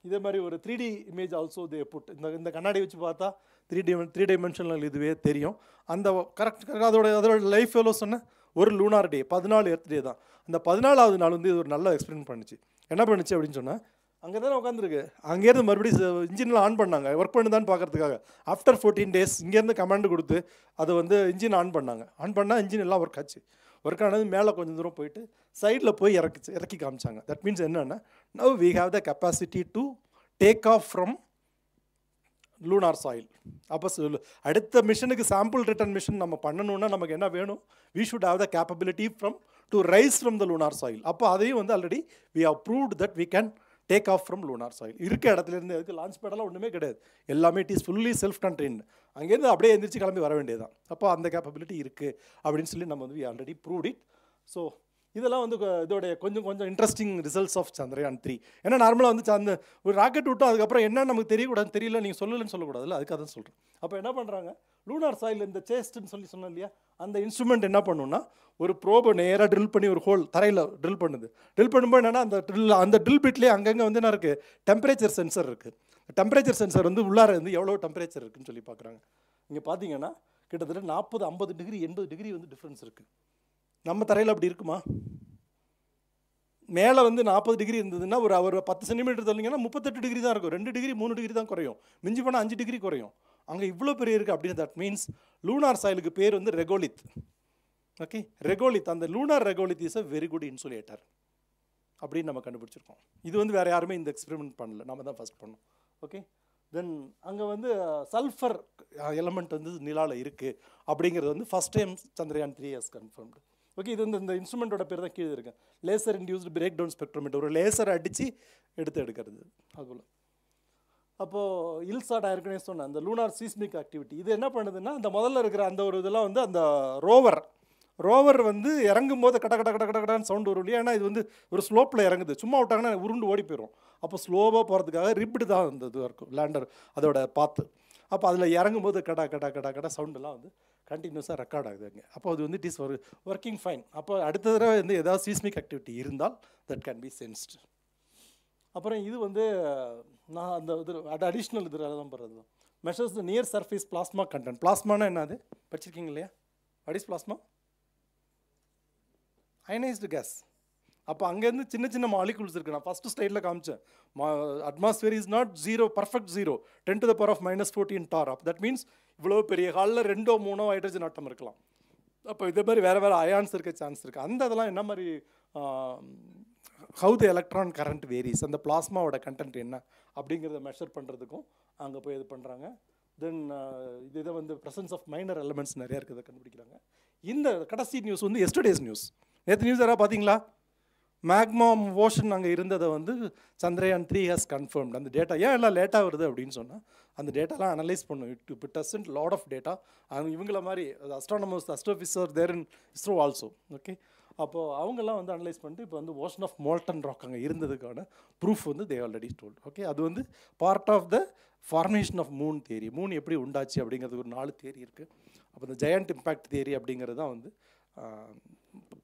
இதே மாதிரி ஒரு 3D image also they put. இந்த கண்ணாடி வச்சு பார்த்தா 3 டைமென்ஷனல் இதுவே தெரியும். அந்த கரெக்ட் அதோட லைஃப் எவ்வளோ சொன்னேன், ஒரு லூனார் டே, 14 எர்த் டே தான். அந்த 14வது நாள் வந்து இது ஒரு நல்ல எக்ஸ்பிளைன் பண்ணிச்சு. என்ன பண்ணுச்சு அப்படின்னு சொன்னால், அங்கே தானே உட்காந்துருக்கு, அங்கேருந்து மறுபடியும் இன்ஜினில் ஆன் பண்ணாங்க, ஒர்க் பண்ணுதான்னு பார்க்குறதுக்காக. ஆஃப்டர் 14 days இங்கேருந்து கமாண்டு கொடுத்து அதை வந்து இன்ஜின் ஆன் பண்ணாங்க. ஆன் பண்ணால் இன்ஜின் எல்லாம் ஒர்க் ஆச்சு. ஒர்க் ஆனது மேலே கொஞ்சம் தூரம் போயிட்டு சைடில் போய் இறக்கி காமிச்சாங்க. தட் மீன்ஸ் என்னென்னா, now we have the capacity to take off from lunar soil. அப்போ அடுத்த மிஷனுக்கு சாம்பிள் ரிட்டர்ன் மிஷன் நம்ம பண்ணணுன்னா நமக்கு என்ன வேணும், we should have the capability to rise from the lunar soil. அப்போ அதையும் வந்து already we have proved that we can take off from lunar soil. இருக்க இடத்துலேருந்து அதுக்கு லான்ச் பேடெல்லாம் ஒன்றுமே கிடையாது, எல்லாமே it is fully self contained. அங்கேருந்து அப்படியே எந்திரிச்சு கிளம்பி வர வேண்டியது தான். அப்போ அந்த கேப்பபிலிட்டி இருக்குது அப்படின்னு சொல்லி நம்ம வந்து we already proved it. So இதெல்லாம் வந்து இதோடைய கொஞ்சம் இன்ட்ரெஸ்டிங் ரிசல்ட்ஸ் ஆஃப் சந்திரயான் 3. ஏன்னா நார்மலாக வந்து அந்த ஒரு ராக்கெட் விட்டோம், அதுக்கப்புறம் என்ன நமக்கு தெரியக்கூடாது, தெரியல நீங்கள் சொல்லலன்னு சொல்லக்கூடாதுல்ல, அதுக்காக தான் சொல்கிறேன். அப்போ என்ன பண்ணுறாங்க, லூனார் சாயில் இந்த சேஸ்ட்னு சொன்னோம் இல்லையா, அந்த இன்ஸ்ட்ருமெண்ட் என்ன பண்ணுன்னா, ஒரு ப்ரோபை நேராக ட்ரில் பண்ணி ஒரு ஹோல் தரையில் ட்ரில் பண்ணுது. ட்ரில் பண்ணும்போது என்னென்னா, அந்த ட்ரில் பிட்லேயே அங்கங்கே வந்து என்ன இருக்குது, டெம்பரேச்சர் சென்சர் இருக்குது. டெம்பரேச்சர் சென்சர் வந்து உள்ளார வந்து எவ்வளோ டெம்பரேச்சர் இருக்குதுன்னு சொல்லி பார்க்குறாங்க. இங்கே பார்த்தீங்கன்னா கிட்டத்தட்ட 40, 50 டிகிரி, 80 டிகிரி வந்து டிஃப்ரென்ஸ் இருக்குது. நம்ம தரையில் அப்படி இருக்குமா? மேலே வந்து 40 டிகிரி இருந்ததுன்னா ஒரு 10 சென்டிமீட்டர் தள்ளிங்கன்னா 38 டிகிரி தான் இருக்கும். 2 டிகிரி 3 டிகிரி தான் குறையும், மிஞ்சி போனால் 5 டிகிரி குறையும். அங்கே இவ்வளோ பெரிய இருக்குது அப்படின்னு. தட் மீன்ஸ் லூனார் சாயிலுக்கு பேர் வந்து ரெகோலித். ஓகே, ரெகோலித், அந்த lunar regolith is a very good insulator அப்படின்னு நம்ம கண்டுபிடிச்சிருக்கோம். இது வந்து வேறு யாருமே இந்த எக்ஸ்பெரிமெண்ட் பண்ணல, நம்ம தான் ஃபஸ்ட் பண்ணோம். ஓகே, தென் அங்கே வந்து சல்ஃபர் எலமெண்ட் வந்து நிலாவில் இருக்குது அப்படிங்கிறது வந்து first time Chandrayaan 3 has confirmed. Okay, இது வந்து இந்த இன்ஸ்ட்ருமெண்ட்டோட பேர் தான் கீழே இருக்கேன், laser induced breakdown spectrometer. ஒரு லேசரை அடித்து எடுக்கிறது அதுபோல். அப்போது இல்சாட் ஏற்கனவே சொன்னேன், அந்த லூனார் சீஸ்மிக் ஆக்டிவிட்டி. இது என்ன பண்ணுதுன்னா, அந்த முதல்ல இருக்கிற அந்த ஒரு இதெல்லாம் வந்து அந்த ரோவர் வந்து இறங்கும் போது கடான்னு சவுண்டு வரும் இல்லையா. ஏன்னா இது வந்து ஒரு ஸ்லோப்பில் இறங்குது, சும்மா விட்டாங்கன்னா உருண்டு ஓடி போயிடும். அப்போ ஸ்லோவாக போகிறதுக்காக ரிப்டு தான் அந்த இது இருக்கும் லேண்டர் அதோட பாத்து. அப்போ அதில் இறங்கும் போது கடா சவுண்டெல்லாம் வந்து கண்டினியூஸாக ரெக்கார்ட் ஆகுது அங்கே. அப்போ அது வந்து இட் இஸ் ஒர்க்கிங் ஃபைன். அப்போ அடுத்த தடவை வந்து ஏதாவது சீஸ்மிக் ஆக்டிவிட்டி இருந்தால் தட் கேன் பி சென்ஸ்டு. அப்புறம் இது வந்து நான் அந்த இது அடிஷ்னல் இதில் தான் போடுறது, measures the near surface plasma content. பிளாஸ்மானா என்னது படிச்சிருக்கீங்க இல்லையா? What is plasma? Ionised gas. அப்போ அங்கேருந்து சின்ன மாலிகுல்ஸ் இருக்குது. நான் ஃபஸ்ட்டு ஸ்லைடில் காமிச்சேன், atmosphere is not zero, perfect zero, 10 to the power of -14 torr. அப்போ தட் மீன்ஸ் இவ்வளோ பெரிய ஹாலில் 2 or 3 ஹைட்ரஜன் ஆட்டம் இருக்கலாம். அப்போ இதே மாதிரி வேறு அயான்ஸ் இருக்க சான்ஸ் இருக்குது. அந்த இதெல்லாம் என்ன மாதிரி, how the electron current varies, அந்த பிளாஸ்மாவோட கண்டென்ட் என்ன அப்படிங்கிறத மெஷர் பண்ணுறதுக்கும் அங்கே போய் இது பண்ணுறாங்க. தென் இதை வந்து ப்ரெசன்ஸ் ஆஃப் மைனர் எலமெண்ட்ஸ் நிறையா இருக்கிறத கண்டுபிடிக்கிறாங்க. இந்த கடைசி நியூஸ் வந்து எஸ்டர்டேஸ் நியூஸ். நேற்று நியூஸ் யாராவது பார்த்தீங்களா? மேக்மா ஓஷன் அங்கே இருந்ததை வந்து சந்திரயான் 3 ஹஸ் கன்ஃபர்ம்டு. அந்த டேட்டா ஏன் எல்லாம் லேட்டாக வருது அப்படின்னு சொன்னால், அந்த டேட்டாலாம் அனலைஸ் பண்ணும். It doesn't lot of data. அவங்க இவங்கள மாதிரி astronomers, astrophysicist there in ISRO also. Okay, அப்போது அவங்கெல்லாம் வந்து அனலைஸ் பண்ணிட்டு இப்போ வந்து ஓஷன் ஆஃப் மோல்டன் ராக் அங்கே இருந்ததுக்கான ப்ரூஃப் வந்து தே ஆல்ரெடி டோல்ட். ஓகே, அது வந்து part of the formation of moon theory. Moon எப்படி உண்டாச்சு அப்படிங்கிறது ஒரு 4 தியரி இருக்குது. அப்போ இந்த ஜெயண்ட் இம்பேக்ட் தியரி அப்படிங்கிறது தான் வந்து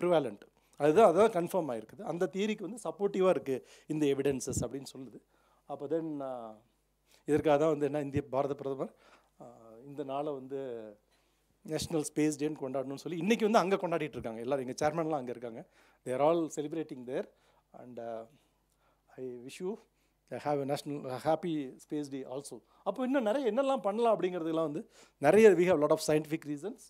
ப்ரிவாலண்ட். அதுதான் கன்ஃபார்ம் ஆகிருக்குது. அந்த தியரிக்கு வந்து சப்போர்ட்டிவாக இருக்குது இந்த எவிடன்சஸ் அப்படின்னு சொல்லுது. அப்போ தென் இதற்காக தான் வந்து என்ன இந்திய பாரத பிரதமர் இந்த நாளை வந்து நேஷ்னல் ஸ்பேஸ் டேன்னு கொண்டாடணும்னு சொல்லி இன்றைக்கி வந்து அங்கே கொண்டாடிட்டு இருக்காங்க. எல்லோரும் எங்கள் சேர்மன்லாம் அங்கே இருக்காங்க. They're all celebrating there. And I wish you have a national happy space day also. அப்போ இன்னும் நிறைய என்னெல்லாம் பண்ணலாம் அப்படிங்கிறதுலாம் வந்து நிறைய we have lot of scientific reasons.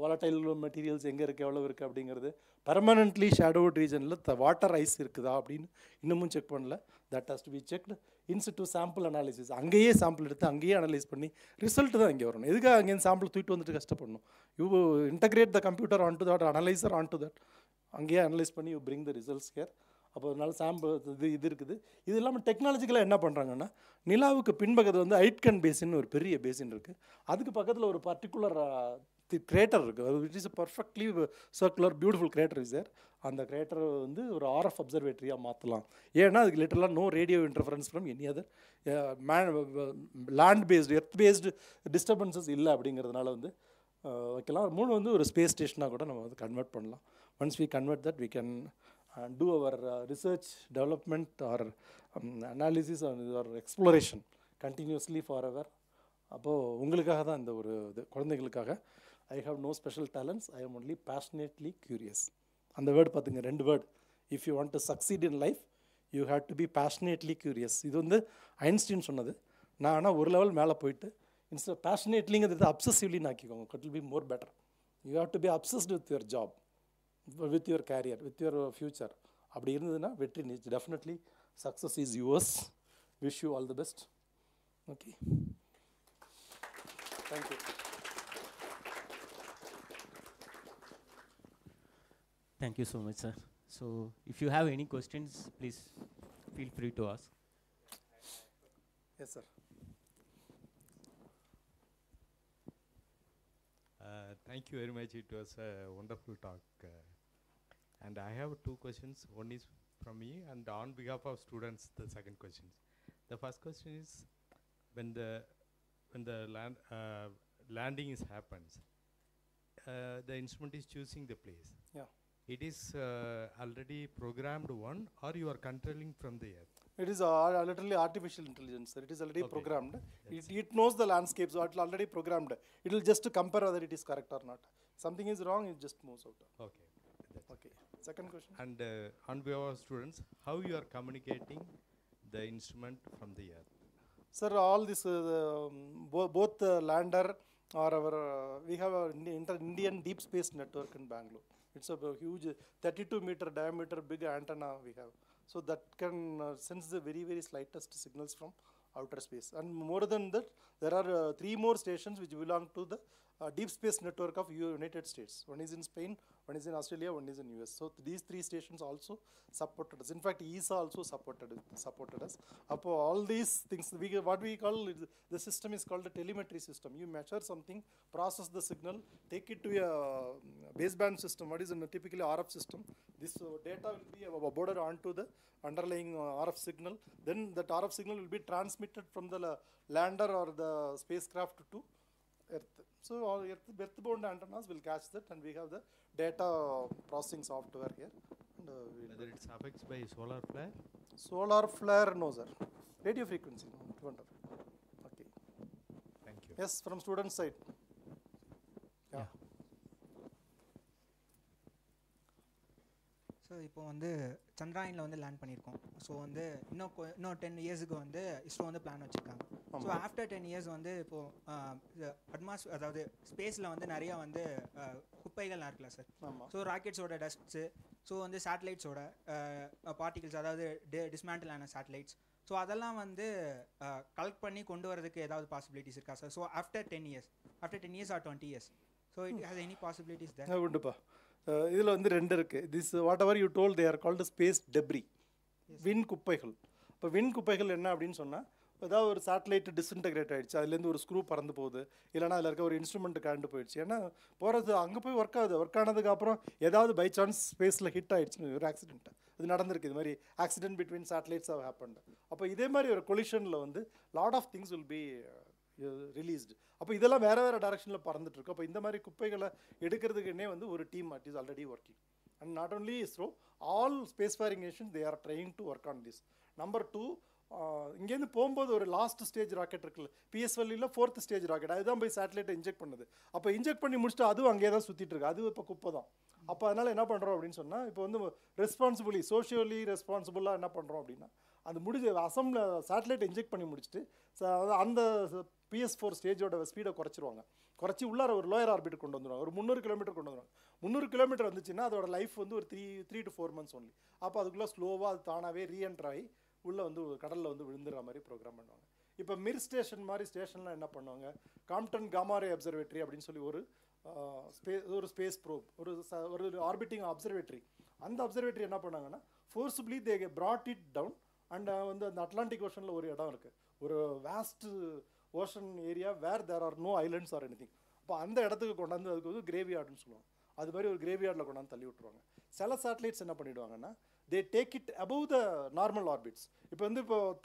Volatile materials எங்கே இருக்குது, எவ்வளோ இருக்குது அப்படிங்கிறது. பெர்மனன்ட்லி ஷேடோவுட் ரீஜனில் வாட்டர் ஐஸ் இருக்குதா அப்படின்னு இன்னமும் செக் பண்ணல. That has to be checked. In situ sample analysis, அங்கேயே சாம்பிள் எடுத்து அங்கேயே அனலைஸ் பண்ணி ரிசல்ட் தான் இங்கே வரணும். எதுக்காக அங்கேருந்து சாம்பிள் தூக்கிட்டு வந்துட்டு கஷ்டப்படணும்? You integrate the computer on to that, analyser on to that, அங்கேயே அனலைஸ் பண்ணி you bring the results here. அப்போ அதனால சாம்பிள் இது இருக்குது. இது இல்லாமல் டெக்னாலஜிக்கலாக என்ன பண்ணுறாங்கன்னா, நிலாவுக்கு பின்பக்கத்தில் வந்து ஐட்கன் பேசின்னு ஒரு பெரிய பேசின் இருக்குது. அதுக்கு பக்கத்தில் ஒரு பர்டிகுலர் கிரேட்டர் இருக்குது. It is perfectly circular beautiful crater is there. அந்த கிரேட்டரை வந்து ஒரு RF அப்சர்வேட்டரியாக மாற்றலாம். ஏன்னா அதுக்கு லிட்டரலாக no radio interference from any other land based earth based disturbances இல்லை அப்படிங்கிறதுனால வந்து வைக்கலாம். 3 வந்து ஒரு ஸ்பேஸ் ஸ்டேஷனாக கூட நம்ம வந்து கன்வெர்ட் பண்ணலாம். Once we convert that we can do our research, development or analysis or exploration continuously forever. அப்போது உங்களுக்காக தான் இந்த ஒரு இது, குழந்தைகளுக்காக. I have no special talents, I am only passionately curious. அந்த வேர்டு பார்த்துங்க, 2 word. If you want to succeed in life you have to be passionately curious. இது வந்து ஐன்ஸ்டீன் சொன்னது. நான் ஆனால் ஒரு லெவல் மேலே போயிட்டு இன்ஸ்ட் பேஷனேட்லிங்கிறது அப்சசிவ்லின்னு ஆக்கிக்கோங்க. It will be more better. You have to be obsessed with your job, with your career, with your future. அப்படி இருந்ததுன்னா வெற்றி நிச்சயம். Definitely success is yours. Wish you all the best. Okay, thank you. Thank you so much, sir. So if you have any questions, please feel free to ask. Yes, sir. Thank you very much. It was a wonderful talk. And I have 2 questions. One is from me, and on behalf of students, the second question. The first question is, when the landing happens, the instrument is choosing the place. Yeah. It is already programmed one, or you are controlling from the Earth? It is literally artificial intelligence, sir. It is already Okay. programmed. It knows the landscape, so it is already programmed. It will just compare whether it is correct or not. Something is wrong, it just moves out. Okay. Okay. Second question. And on behalf of students, how you are communicating the instrument from the Earth? Sir, all this, both the lander or our, we have an Indian deep space network in Bangalore. It's a huge 32-meter diameter big antenna we have. So that can sense the very, very slightest signals from outer space. And more than that, there are 3 more stations which belong to the deep space network of United States. One is in Spain, one is in Australia, one is in US. So these 3 stations also supported us. In fact, ESA also supported us. Upon all these things, what we call the system is called a telemetry system. You measure something, process the signal, take it to a baseband system. What is a typically RF system? This data will be boarded onto the underlying RF signal. Then that RF signal will be transmitted from the lander or the spacecraft to Earth. So all earthbound antennas will catch that, and we have the data processing software here. And, whether it's affected by solar flare? Solar flare, no sir. Radio frequency, no. Okay. Thank you. Yes, from student side. Yeah. So இப்போ வந்து சந்திராயனில் வந்து land பண்ணியிருக்கோம். So வந்து இன்னும் 10 இயர்ஸுக்கு வந்து இஸ்ரோ வந்து plan வச்சுருக்காங்க. So after 10 years வந்து இப்போது அதாவது ஸ்பேஸில் வந்து நிறையா வந்து குப்பைகள்லாம் இருக்குல்ல சார். ஸோ ராக்கெட்ஸோட டஸ்ட்ஸு, ஸோ வந்து சேட்டலைட்ஸோட பார்ட்டிகல்ஸ், அதாவது டிஸ்மேண்டில் ஆன சேட்டலைட்ஸ், ஸோ அதெல்லாம் வந்து கலெக்ட் பண்ணி கொண்டு வரதுக்கு ஏதாவது பாசிபிலிட்டிஸ் இருக்கா sir? So after 10 years or 20 years, so it has any possibilities there? உண்டுப்பா. இதில் வந்து 2 இருக்குது. This whatever you told they are called space debris, விண் குப்பைகள். இப்போ விண் குப்பைகள் என்ன அப்படின்னு சொன்னால், ஏதாவது ஒரு சேட்டலைட் டிஸ்இன்டகிரேட் ஆகிடுச்சு, அதுலேருந்து ஒரு ஸ்க்ரூ பறந்து போகுது, இல்லைனா அதில் இருக்க ஒரு இன்ஸ்ட்ருமெண்ட் கரண்டு போயிடுச்சு. ஏன்னா போகிறது அங்கே போய் ஒர்க் ஆகுது, ஒர்க் ஆனதுக்கப்புறம் ஏதாவது பை சான்ஸ் ஸ்பேஸில் ஹிட் ஆகிடுச்சுன்னு ஒரு ஆக்சிடென்ட் இது நடந்திருக்கு. இது மாதிரி accident between satellites have happened. அப்போ இதே மாதிரி ஒரு கொலிஷனில் வந்து lot of things will be released. அப்போ இதெல்லாம் வேறு வேறு டைரக்ஷனில் பறந்துட்டுருக்கு. அப்போ இந்த மாதிரி குப்பைகளை எடுக்கிறதுக்குன்னே வந்து ஒரு team it is already working. And not only ISRO, all space fairing Nations they are trying to work on this. Number 2, இங்கேருந்து போகும்போது ஒரு லாஸ்ட் ஸ்டேஜ் ராக்கெட் இருக்குல்ல, PSLVல 4th ஸ்டேஜ் ராக்கெட், அதுதான் போய் சேட்டலைட்டை இன்ஜெக்ட் பண்ணுது. அப்போ இன்ஜெக்ட் பண்ணி முடிச்சுட்டு அதுவும் அங்கேயே தான் சுற்றிட்டு இருக்கு, அது இப்போ குப்பை தான். அப்போ அதனால் என்ன பண்ணுறோம் அப்படின்னு சொன்னால், இப்போ வந்து ரெஸ்பான்சிபிளி சோஷியலி ரெஸ்பான்சிபிளாக என்ன பண்ணுறோம் அப்படின்னா, அந்த சேட்டலைட்டை இன்ஜெக்ட் பண்ணி முடிச்சுட்டு அந்த PS4 ஸ்டேஜோட ஸ்பீடை குறைச்சி உள்ளார ஒரு லோயர் ஆர்பிட் கொண்டு வந்துடுவாங்க. ஒரு 300 கிலோமீட்டர் கொண்டு வந்துடுவாங்க. 300 கிலோமீட்டர் வந்துச்சுன்னா அதோட லைஃப் வந்து ஒரு 3 to 4 months ஒன்லி. அப்போ அதுக்குள்ளே ஸ்லோவாக அது தானாகவே ரீஎன்டர் ஆகி உள்ளே வந்து கடலில் வந்து விழுந்துடுற மாதிரி ப்ரோக்ராம் பண்ணுவாங்க. இப்போ மிர் ஸ்டேஷன் மாதிரி ஸ்டேஷன்லாம் என்ன பண்ணுவாங்க, காம்ப்டன் காமாரே அப்சர்வேட்டரி அப்படின்னு சொல்லி ஒரு ஸ்பேஸ் ப்ரோப், ஒரு ஆர்பிட்டிங் அப்சர்வேட்டரி. அந்த அப்சர்வேட்டரி என்ன பண்ணாங்கன்னா forcibly they brought it down. And வந்து அந்த அட்லாண்டிக் ஓஷனில் ஒரு இடம் இருக்குது, ஒரு vast ocean area where there are no islands or anything. அப்போ அந்த இடத்துக்கு கொண்டாந்து அதுக்கு வந்து கிரேவியார்டுன்னு சொல்லுவாங்க. அது மாதிரி ஒரு கிரேவியார்டில் கொண்டாந்து தள்ளி விட்டுருவாங்க. சில சேட்டலைட்ஸ் என்ன பண்ணிவிடுவாங்கன்னா, they take it above the normal orbits. இப்போ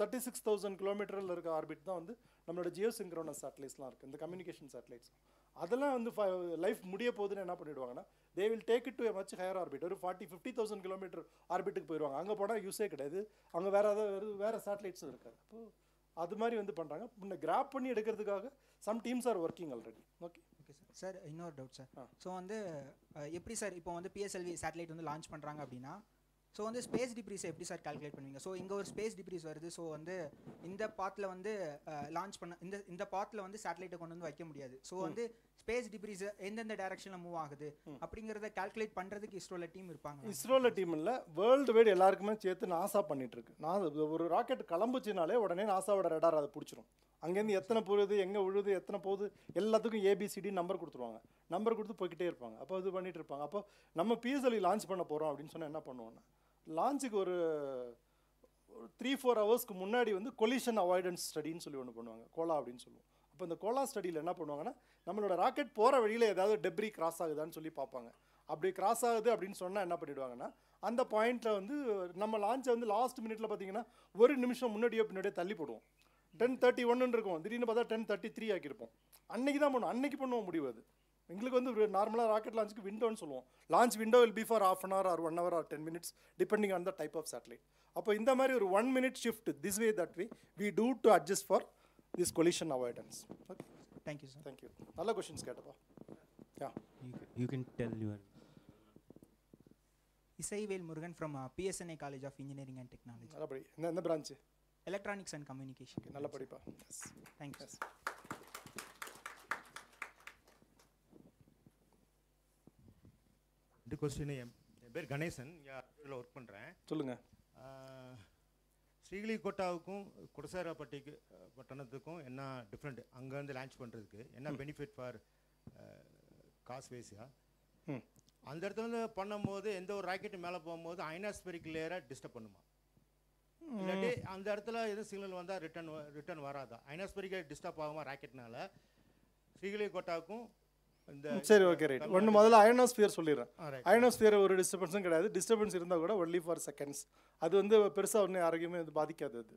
36,000 கிலோமீட்டரில் இருக்க ஆர்பிட் தான் வந்து நம்மளோட ஜியோசிங்க்ரோனஸ் சேட்டலைட்ஸ்லாம் இருக்குது, இந்த கம்யூனிகேஷன் சேட்டலைட்ஸ். அதெல்லாம் வந்து லைஃப் முடிய போகுதுன்னு என்ன பண்ணிவிடுவாங்கன்னா, they will take it to much higher orbit, ஒரு 40-50,000 கிலோமீட்டர் ஆர்பிட்டுக்கு போயிடுவாங்க. அங்கே போனால் யூஸே கிடையாது, அங்கே வேறு சேட்டலைட்ஸும் இருக்காது. அப்போது அது மாதிரி வந்து பண்ணுறாங்க. முன்ன கிராப் பண்ணி எடுக்கிறதுக்காக some teams are working already. Okay sir, இன்னொரு டவுட் சார். ஸோ வந்து எப்படி சார் இப்போ வந்து PSLV சேட்டலைட் வந்து லான்ச் பண்ணுறாங்க அப்படின்னா, ஸோ வந்து ஸ்பேஸ் டிப்ரீஸை எப்படி சார் கால்குலேட் பண்ணுவீங்க? ஸோ இங்கே ஒரு ஸ்பேஸ் டிப்ரீஸ் வருது, ஸோ வந்து இந்த பாத்தில் வந்து லான்ச் பண்ண இந்த பாத்தில் வந்து சேட்டலைட்டை கொண்டு வந்து வைக்க முடியாது. ஸோ வந்து ஸ்பேஸ் டிப்ரீஸ் எந்தெந்த டைரக்ஷனில் மூவ் ஆகுது அப்படிங்கிறத கால்குலேட் பண்ணுறதுக்கு இஸ்ரோவில் டீம் இருப்பாங்க. இஸ்ரோவில் டீம் இல்லை, வேர்ல்டு வைடு எல்லாருக்குமே சேர்த்து நாசா பண்ணிட்டு இருக்கு. ஒரு ராக்கெட் கிளம்புச்சுனாலே உடனே நாசாவோட ரடார் அதை பிடிச்சிரும். அங்கேருந்து எத்தனை போகுது, எங்கே விழுது, எத்தனை போகுது, எல்லாத்துக்கும் ABCD நம்பர் கொடுத்துருவாங்க. நம்பர் கொடுத்து போய்கிட்டே இருப்பாங்க. அப்போ இது பண்ணிட்டு இருப்பாங்க. அப்போ நம்ம PSLV லான்ச் பண்ண போகிறோம் அப்படின்னு சொன்னால் என்ன பண்ணுவோன்னா, லான்ச்சுக்கு ஒரு 3-4 ஹவர்ஸ்க்கு முன்னாடி வந்து கொலிஷன் அவாய்டன்ஸ் ஸ்டடின்னு சொல்லி ஒன்று பண்ணுவாங்க, கோலா அப்படின்னு சொல்லுவோம். அப்போ இந்த கோலா ஸ்டடியில் என்ன பண்ணுவாங்கன்னா, நம்மளோட ராக்கெட் போகிற வழியில் ஏதாவது டெப்ரி கிராஸ் ஆகுதான்னு சொல்லி பார்ப்பாங்க. அப்படி கிராஸ் ஆகுது அப்படின்னு சொன்னால் என்ன பண்ணிவிடுவாங்கன்னா, அந்த பாயிண்ட்டில் வந்து நம்ம லான்ச்சை வந்து லாஸ்ட் மினிட்ல பார்த்தீங்கன்னா 1 நிமிஷம் முன்னாடியோ தள்ளி போடுவோம். 10:31 இருக்கும், திடீர்னு பார்த்தா 10:33 ஆக்கியிருப்போம். அன்னைக்கு தான் பண்ணுவோம், அன்னைக்கு பண்ணுவோம் முடிவு. அது எங்களுக்கு வந்து நார்மலாக ராக்கெட் லான்ச்சுக்கு விண்டோன்னு சொல்லுவோம். Launch window will be for ½ an hour or 1 hour or 10 minutes depending on the type of satellite. அப்போ இந்த மாதிரி ஒரு 1 minute shift this way that way we do to adjust for this collision avoidance. Okay, thank you sir. Thank you. நல்ல questions கேட்டப்பா. Yeah, you can tell your Isaivel Murugan from PSNA college of engineering and technology. நல்லபடி. எந்த branch? Electronics and communication. நல்ல படிப்பா. Thank you. இந்த question என் பேர் கணேசன், இதில் work பண்ணுறேன். சொல்லுங்கள். ஸ்ரீஹரிகோட்டாவுக்கும் குடசேராப்பட்டிக்கு பட்டணத்துக்கும் என்ன டிஃப்ரெண்ட், அங்கேருந்து லான்ச் பண்ணுறதுக்கு என்ன பெனிஃபிட் ஃபார் காஸ்ட் வைஸா? அந்த இடத்துல வந்து பண்ணும்போது எந்த ஒரு ராக்கெட்டு மேலே போகும்போது ஐனாஸ்பெரிக் லேயரை டிஸ்டர்ப் பண்ணுமா, இல்லாட்டி அந்த இடத்துல எதுவும் சிக்னல் வந்தால் ரிட்டர்ன் வராதா? ஐனாஸ்பெரிக்கை டிஸ்டர்ப் ஆகுமா ராக்கெட்னால ஸ்ரீஹரிகோட்டாவுக்கும்? சரி, ஓகே, ரைட். ஒன்று முதல்ல அயனோஸ்பியர் சொல்லிடுறேன். அயனோஸ்பியர் ஒரு டிஸ்டர்பன்ஸும் கிடையாது. டிஸ்டர்பன்ஸ் இருந்தால் கூட ஒன்லி ஃபார் செகண்ட்ஸ். அது வந்து பெருசாக ஒன்றும் யாருக்குமே அது பாதிக்காது. அது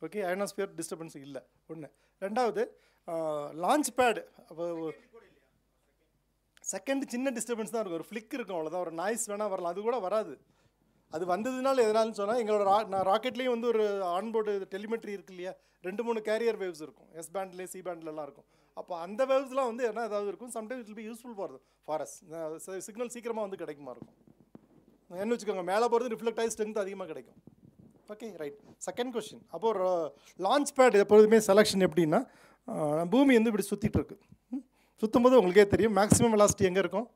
ஓகே, அயனோஸ்பியர் டிஸ்டர்பன்ஸ் இல்லை. ஒன்று. ரெண்டாவது, லான்ச் பேட் செகண்ட் சின்ன டிஸ்டர்பன்ஸ் தான் இருக்கும், ஒரு ஃப்ளிக் இருக்கும், அவ்வளோதான். ஒரு நாய்ஸ் வேணால் வரலாம், அது கூட வராது. அது வந்ததுனால எதனாலும் சொன்னால், எங்களோட ராக்கெட்லேயும் வந்து ஒரு ஆன்போர்டு டெலிமெட்ரி இருக்கு இல்லையா, 2-3 கேரியர் வேவ்ஸ் இருக்கும், S பேண்ட்லேயே C பேண்ட்லலாம் இருக்கும். அப்போ அந்த வேவ்ஸ்லாம் வந்து என்ன ஏதாவது இருக்கும். Sometimes it will be useful for us. Signal சீக்கிரமாக வந்து கிடைக்குமா இருக்கும். என்ன வச்சுக்கோங்க, மேலே போகிறது ரிஃப்ளெக்ட் ஆகி ஸ்ட்ரென்த் அதிகமாக கிடைக்கும். Okay, right. செகண்ட் கொஸ்டின், அப்போது லான்ச் பேட் எப்போதுமே செலெக்ஷன் எப்படின்னா, பூமி வந்து இப்படி சுற்றிட்டு இருக்கு. சுற்றும் போது உங்களுக்கே தெரியும் மேக்ஸிமம் வெலாசிட்டி எங்கே இருக்கும்,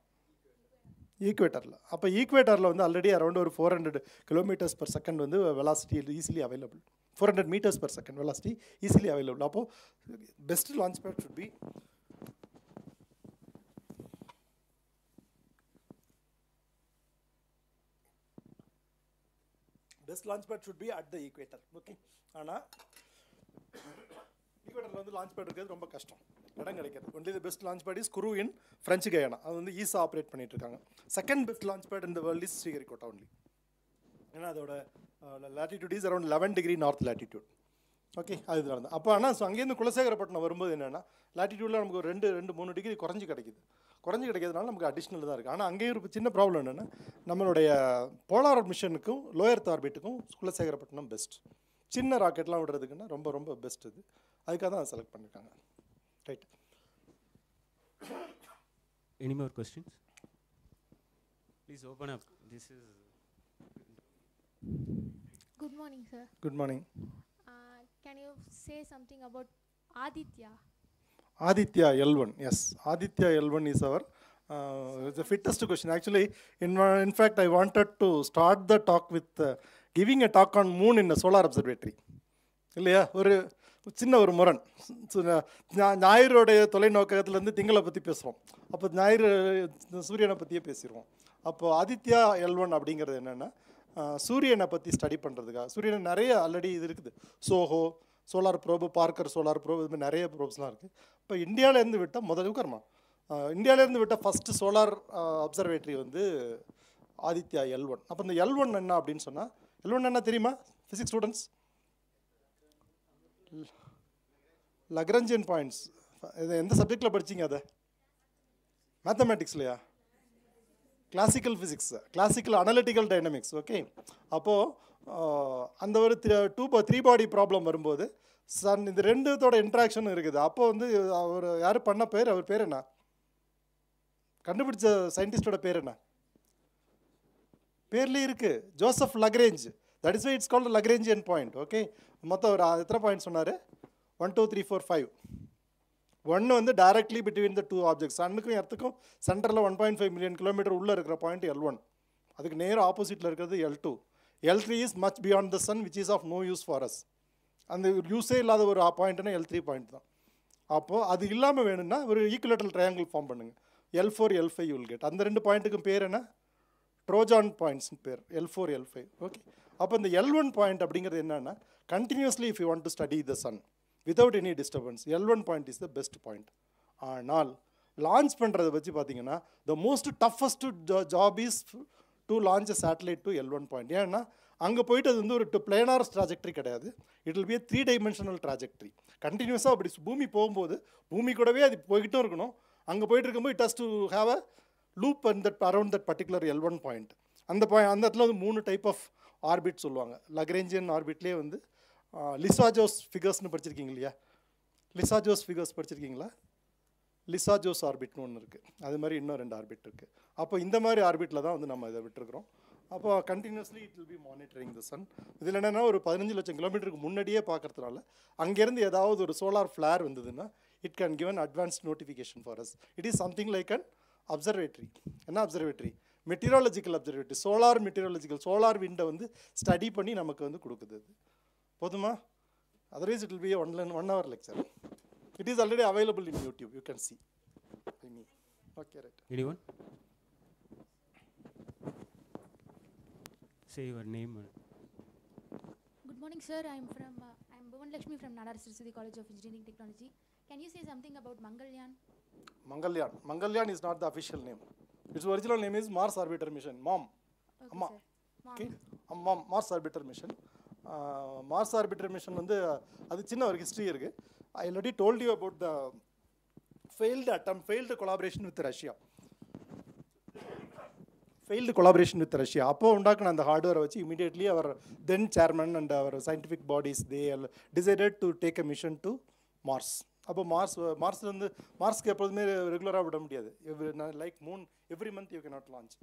ஈக்குவேட்டரில். அப்போ ஈக்குவேட்டரில் வந்து ஆல்ரெடி அரௌண்ட் ஒரு 400 km/s வந்து velocity easily available. 400 m/s velocity easily available. அப்போ best launch pad should be at the equator. Okay, ஆனால் ஈக்குவேட்டரில் வந்து லான்ச் பேட் இருக்கிறது ரொம்ப கஷ்டம், இடம் கிடைக்காது. Only the best launch bad is Guru in French Guyana. அது வந்து ஈஸா ஆப்ரேட் பண்ணிட்டு இருக்காங்க. செகண்ட் பெஸ்ட் லான்ச் பேட் இந்த வேர்ல்ட் இஸ் ஸ்ரீஹரிகோட்டா ஒன்லி. ஏன்னா அதோட latitude is around 11 degree north latitude. Okay அது நடந்தது. அப்போ ஆனால் ஸோ அங்கேருந்து குலசேகரப்பட்டினம் வரும்போது என்னென்னா லாட்டிடியூடில் நமக்கு ஒரு 2-3 டிகிரி குறைஞ்சி கிடைக்கிறதுனால நமக்கு அடிஷ்னல் தான் இருக்குது. ஆனால் அங்கேயும் ஒரு சின்ன ப்ராப்ளம் என்னென்னா நம்மளுடைய போலார் மிஷனுக்கும் லோயர் ஆர்பிட்டுக்கும் குலசேகரப்பட்டினம் பெஸ்ட். சின்ன ராக்கெட்லாம் விடுறதுக்குன்னா ரொம்ப ரொம்ப பெஸ்ட் இது. அதுக்காக தான் அதை செலக்ட் பண்ணியிருக்காங்க. Right. Any more questions? Please open up. This is. Good morning, sir. Good morning. Can you say something about Aditya? Aditya L1, yes. Aditya L1 is our the fittest question. Actually, in fact, I wanted to start the talk with giving a talk on moon in a solar observatory. இல்லையா, ஒரு சின்ன ஒரு முரண். ஞாயிறுடைய தொலைநோக்கத்திலேருந்து திங்களை பற்றி பேசுகிறோம், அப்போ ஞாயிறு சூரியனை பற்றியே பேசிடுவோம். அப்போது ஆதித்யா L1 அப்படிங்கிறது என்னென்னா சூரியனை பற்றி ஸ்டடி பண்ணுறதுக்காக. சூரியனை நிறைய ஆல்ரெடி இது இருக்குது, Zoho solar probe, Parker solar probe, இது மாதிரி நிறைய ப்ரோப்ஸ்லாம் இருக்குது. இப்போ இந்தியாவிலேருந்து விட்டால் இந்தியாவிலேருந்து விட்டால் ஃபஸ்ட்டு சோலார் அப்சர்வேட்டரி வந்து ஆதித்யா L1. அப்போ இந்த L1 என்ன அப்படின்னு சொன்னால், L1 என்ன தெரியுமா ஃபிசிக்ஸ் ஸ்டூடெண்ட்ஸ்? லக்ரேஞ்சியன் பாயிண்ட்ஸ். இது எந்த சப்ஜெக்டில் படிச்சிங்க? அதை மேத்தமேட்டிக்ஸ்லையா? Classical physics, classical analytical dynamics. Okay. அப்போது அந்த ஒரு 3 பாடி ப்ராப்ளம் வரும்போது இந்த ரெண்டுத்தோட இன்ட்ராக்ஷன் இருக்குது. அப்போ வந்து அவர் யார் பண்ண பேர், அவர் பேர் என்ன, கண்டுபிடிச்ச சயின்டிஸ்டோட பேர் என்ன? பேர்லேயே இருக்குது, Joseph Lagrange. That is why it's called Lagrangian point. Okay. மொத்தம் ஒரு எத்தனை பாயிண்ட் சொன்னார்? 1 2 3 4 5. 1 வந்து டைரக்ட்லி பிட்வீன் த 2 ஆப்ஜெக்ட்ஸ். சன்னுக்கும் எர்த்துக்கும் சென்டரில் 1.5 மில்லியன் கிலோமீட்டர் உள்ளே இருக்கிற பாயிண்ட் L1. அதுக்கு நேர ஆப்போசிட்டில் இருக்கிறது L2. L3 is much beyond the sun which is of no use for us. அந்த யூஸே இல்லாத ஒரு பாயிண்ட்னா L3 பாயிண்ட் தான். அப்போது அது இல்லாமல் வேணும்னா ஒரு ஈக்குவலேட்டரல் ட்ரையாங்கிள் ஃபார்ம் பண்ணுங்கள், L4 L5 யூல் கெட். அந்த 2 பாயிண்ட்டுக்கும் பேர் என்ன? ட்ரோஜான் பாயிண்ட்ஸ்னு பேர், L4 L5. ஓகே. அப்போ இந்த L1 பாயிண்ட் அப்படிங்கிறது என்னென்னா, continuously if you want to study the sun without any disturbance, L1 point is the best point. ஆனால் லான்ச் பண்ணுறதை வச்சு பார்த்தீங்கன்னா the most toughest job is to launch a satellite to L1 point. ஏன்னா அங்கே போயிட்டு அது வந்து ஒரு பிளேனார் ட்ராஜெக்டரி கிடையாது, it will B a 3-dimensional trajectory. கண்டினியூஸாக அப்படி பூமி போகும்போது பூமி கூடவே அது போய்கிட்டும் இருக்கணும். அங்கே போயிட்டு இருக்கும்போது it has to have a loop and that around that particular L1 point. அந்த இடத்துல வந்து 3 டைப் ஆஃப் ஆர்பிட் சொல்லுவாங்க. லக்ரேஞ்சியன் ஆர்பிட்லேயே வந்து லிசாஜோஸ் ஃபிகர்ஸ்னு படிச்சிருக்கீங்க இல்லையா? லிசாஜோஸ் ஃபிகர்ஸ் படிச்சிருக்கீங்களா? லிசாஜோஸ் ஆர்பிட்னு ஒன்று இருக்குது, அது மாதிரி இன்னும் 2 ஆர்பிட் இருக்குது. அப்போ இந்த மாதிரி ஆர்பிட்டில் தான் வந்து நம்ம இதை விட்டுருக்குறோம். அப்போ continuously it will be monitoring the sun. இதில் என்னென்னா ஒரு 15 லட்சம் கிலோமீட்டருக்கு முன்னாடியே பார்க்கறதுனால அங்கேருந்து ஏதாவது ஒரு சோலார் ஃப்ளேர் வந்ததுன்னா it can give an advanced notification for us. It is something like an observatory. என்ன observatory? Meteorological observatory. Solar meteorological, solar விண்டை வந்து ஸ்டடி பண்ணி நமக்கு வந்து கொடுக்குது. அது போதுமா? Otherwise it will be 1 hour lecture. It is already available in YouTube, you can see. Okay, right. Anyone? Say your name. Good morning, sir. I'm Bhuvan Lakshmi from Nadu College of Engineering Technology. Can you say something about Mangalyaan? Mangalyaan is not the official name. Its original name is Mars Orbiter Mission, MOM. Okay, Amma. sir. Okay, MOM, Mars Orbiter Mission. Mars Orbiter Mission வந்து அது சின்ன ஒரு history இருக்குது. I already told you about the failed collaboration with Russia. அப்போ உண்டாக்குன அந்த ஹார்ட்வேரை வச்சு immediately our then chairman and our scientific bodies they decided to take a mission to Mars. அப்போ மார்ஸ்லேருந்து மார்ஸ்க்கு எப்போதுமே ரெகுலராக விட முடியாது. Like moon every month you cannot launch.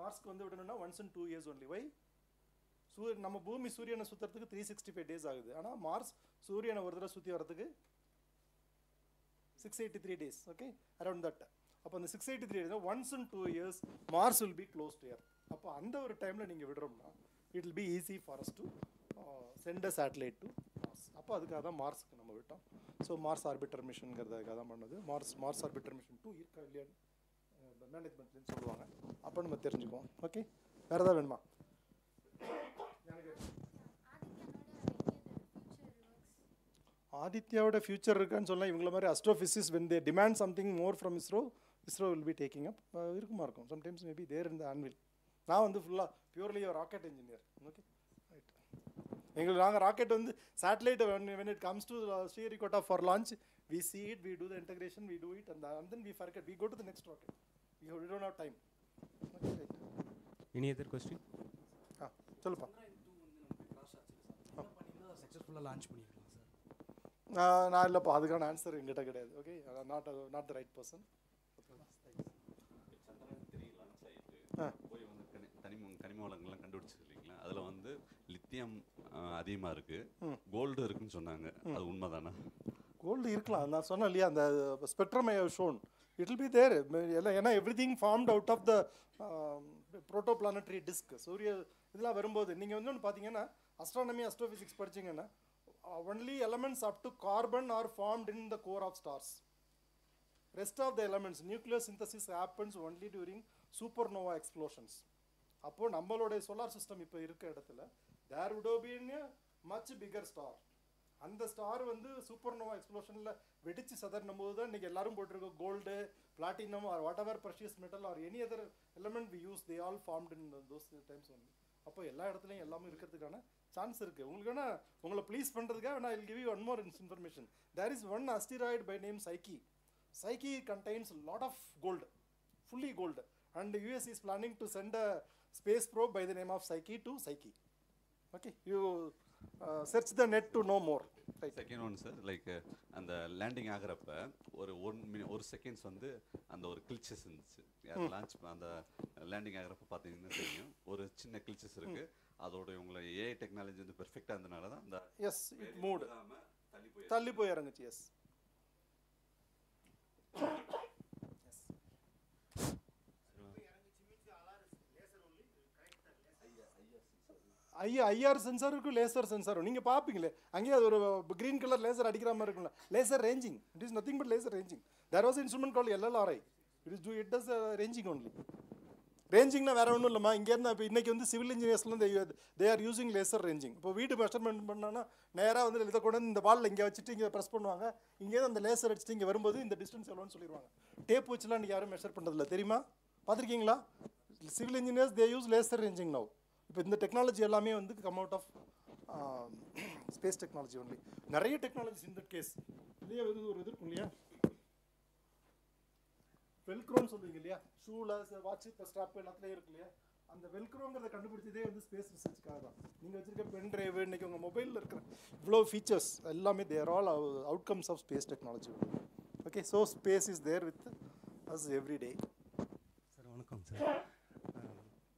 மார்ஸ்க்கு வந்து விடணும்னா once in 2 years only. வை? நம்ம பூமி சூரியனை சுற்றுறதுக்கு 365 days ஆகுது. ஆனால் மார்ஸ் சூரியனை ஒரு தடவை சுற்றி வரதுக்கு 683 days. Okay, around that. அப்போ அந்த 683 days once in 2 years Mars will be close to earth. அப்போ அந்த ஒரு டைமில் நீங்கள் விடுறோம்னா it will be easy for us to send a satellite to Mars. அப்போ அதுக்காக தான் மார்ஸ்க்கு நம்ம விட்டோம். ஸோ மார்ஸ் ஆர்பிட்டர் மிஷனுங்கிறதுக்காக தான் பண்ணது. மார்ஸ் ஆர்பிட்டர் மிஷன் 2 இருக்கா இல்லையா மேனேஜ்மெண்ட்லேன்னு சொல்லுவாங்க. அப்போ நம்ம தெரிஞ்சுக்குவோம். ஓகே, வேறு ஏதாவது வேணுமா? ஆதித்யாவோட ஃபியூச்சர் இருக்கான்னு சொல்லலாம். இவங்கள மாதிரி astrophysics when they demand something more from ISRO will be taking up. இருக்கும் சம்டைம்ஸ் மேபி தேர் இன் த ஆன்வில். நான் வந்து ஃபுல்லாக purely rocket engineer. Okay, right. எங்களுக்கு நாங்கள் ராக்கெட் வந்து satellite when it comes to Sriharikota for launch, we see it, we do the integration, we do it, and then we forget, we go to the next rocket. We don't have time. Okay, right. Any other question? சொல்லுப்பா. சக்ஸஸ்ஃபுல்லாக launch பண்ணியிருக்கலாம் sir. நான் இல்லைப்பா, அதுக்கான answer எங்கிட்ட கிடையாது. Okay, not the right person. போய் வந்து கனிம வளங்கள்லாம் கண்டுபிடிச்சிருக்கு இல்லைங்களா, அதில் வந்து லித்தியம் அதிகமாக இருக்குது, கோல்டு இருக்குன்னு சொன்னாங்க, அது உண்மைதானா? கோல்டு இருக்கலாம், நான் சொன்னேன் இல்லையா, அந்த spectrum I have shown, it will be there எல்லாம். ஏன்னா everything formed out of the protoplanetary disc. சூரிய இதெல்லாம் வரும்போது நீங்கள் வந்து ஒன்று பார்த்தீங்கன்னா, அஸ்ட்ரானமி அஸ்ட்ரோஃபிசிக்ஸ் படிச்சிங்கன்னா only elements up to carbon are formed in the core of stars. Rest of the elements, nucleosynthesis happens only during supernova explosions. அப்போ நம்மளோட சோலார் சிஸ்டம் இப்போ இருக்க இடத்துல there would have been a much bigger star. அந்த star வந்து supernova எக்ஸ்ப்ளோஷனில் வெடிச்சு சதறின போது தான் இன்றைக்கி எல்லாரும் போட்டிருக்கோம் gold, platinum or whatever precious metal or any other element we use, they all formed in those times only. அப்போ எல்லா இடத்துலையும் எல்லாமே இருக்கிறதுக்கான சான்ஸ் இருக்குது. உங்களுக்கு வேணால் உங்களை ப்ளீஸ் பண்ணுறதுக்காக வேணா I'll give you one more information. There is one asteroid by name Psyche. Psyche contains a lot of gold, fully gold, and the US is planning to send a space probe by the name of Psyche to Psyche. Okay, you search the net to know more. Right. Second one sir, like அந்த landing ஆகிறப்ப ஒரு seconds வந்து அந்த ஒரு clichés இருந்துச்சு. Launch அந்த landing ஆகிறப்ப பார்த்தீங்கன்னா தெரியும், ஒரு சின்ன கிளிச்சஸ் இருக்குது. அதோட உங்களை ஏஐ டெக்னாலஜி வந்து பெர்ஃபெக்டாக இருந்தனால தான் அந்த எஸ் இட் மூட் தள்ளி போய் இறங்குச்சு. எஸ் ஐஆர் சென்சாருக்கும் லேசர் சென்சாரும் நீங்கள் பார்ப்பீங்களே, அங்கேயே அது ஒரு க்ரீன் கலர் லேசர் அடிக்கிற மாதிரி இருக்கும்ல, laser ranging. It is nothing but laser ranging. There was instrument call LLRI. It does ranging only. ரேஞ்சிங்னா வேறு ஒன்றும் இல்லைம்மா. இங்கேருந்து இப்போ இன்றைக்கி வந்து சிவில் இன்ஜினியர்ஸ்லாம் they are using laser ranging. இப்போ வீடு மெஷர்மெண்ட் பண்ணான்னா நேராக வந்து இதை கொண்டு வந்து இந்த வாலில் இங்கே வச்சுட்டு இங்கே ப்ரெஸ் பண்ணுவாங்க, இங்கேருந்து அந்த லேசர் அடிச்சுட்டு இங்கே வரும்போது இந்த டிஸ்டன்ஸ் எவ்வளோன்னு சொல்லிடுவாங்க. டேப் வச்சுலாம் இன்றைக்கி யாரும் மெஷர் பண்ணுறதில்ல, தெரியுமா? பார்த்துருக்கீங்களா? Civil engineers they use laser ranging now. இப்போ இந்த டெக்னாலஜி எல்லாமே வந்து come out of space technology only. நிறைய டெக்னாலஜிஸ் இந்த கேஸ் இல்லையா, வந்து ஒரு இது இருக்கும் இல்லையா, வெல்க்ரோன்னு சொல்லுவீங்க இல்லையா, ஷூவில் வாட்ச் இப்போ ஸ்ட்ராப் எல்லாத்துலேயும் இருக்கு இல்லையா, அந்த வெல்க்ரோங்கிறத கண்டுபிடிச்சதே வந்து ஸ்பேஸ் ரிசர்ச்சுக்காக தான். நீங்கள் வச்சுருக்க பென் ட்ரைவ், இன்றைக்கி உங்கள் மொபைலில் இருக்கிற இவ்வளோ ஃபீச்சர்ஸ் எல்லாமே they're all outcomes of space technology. Okay, so space is there with us every day. Sir வணக்கம் சார்.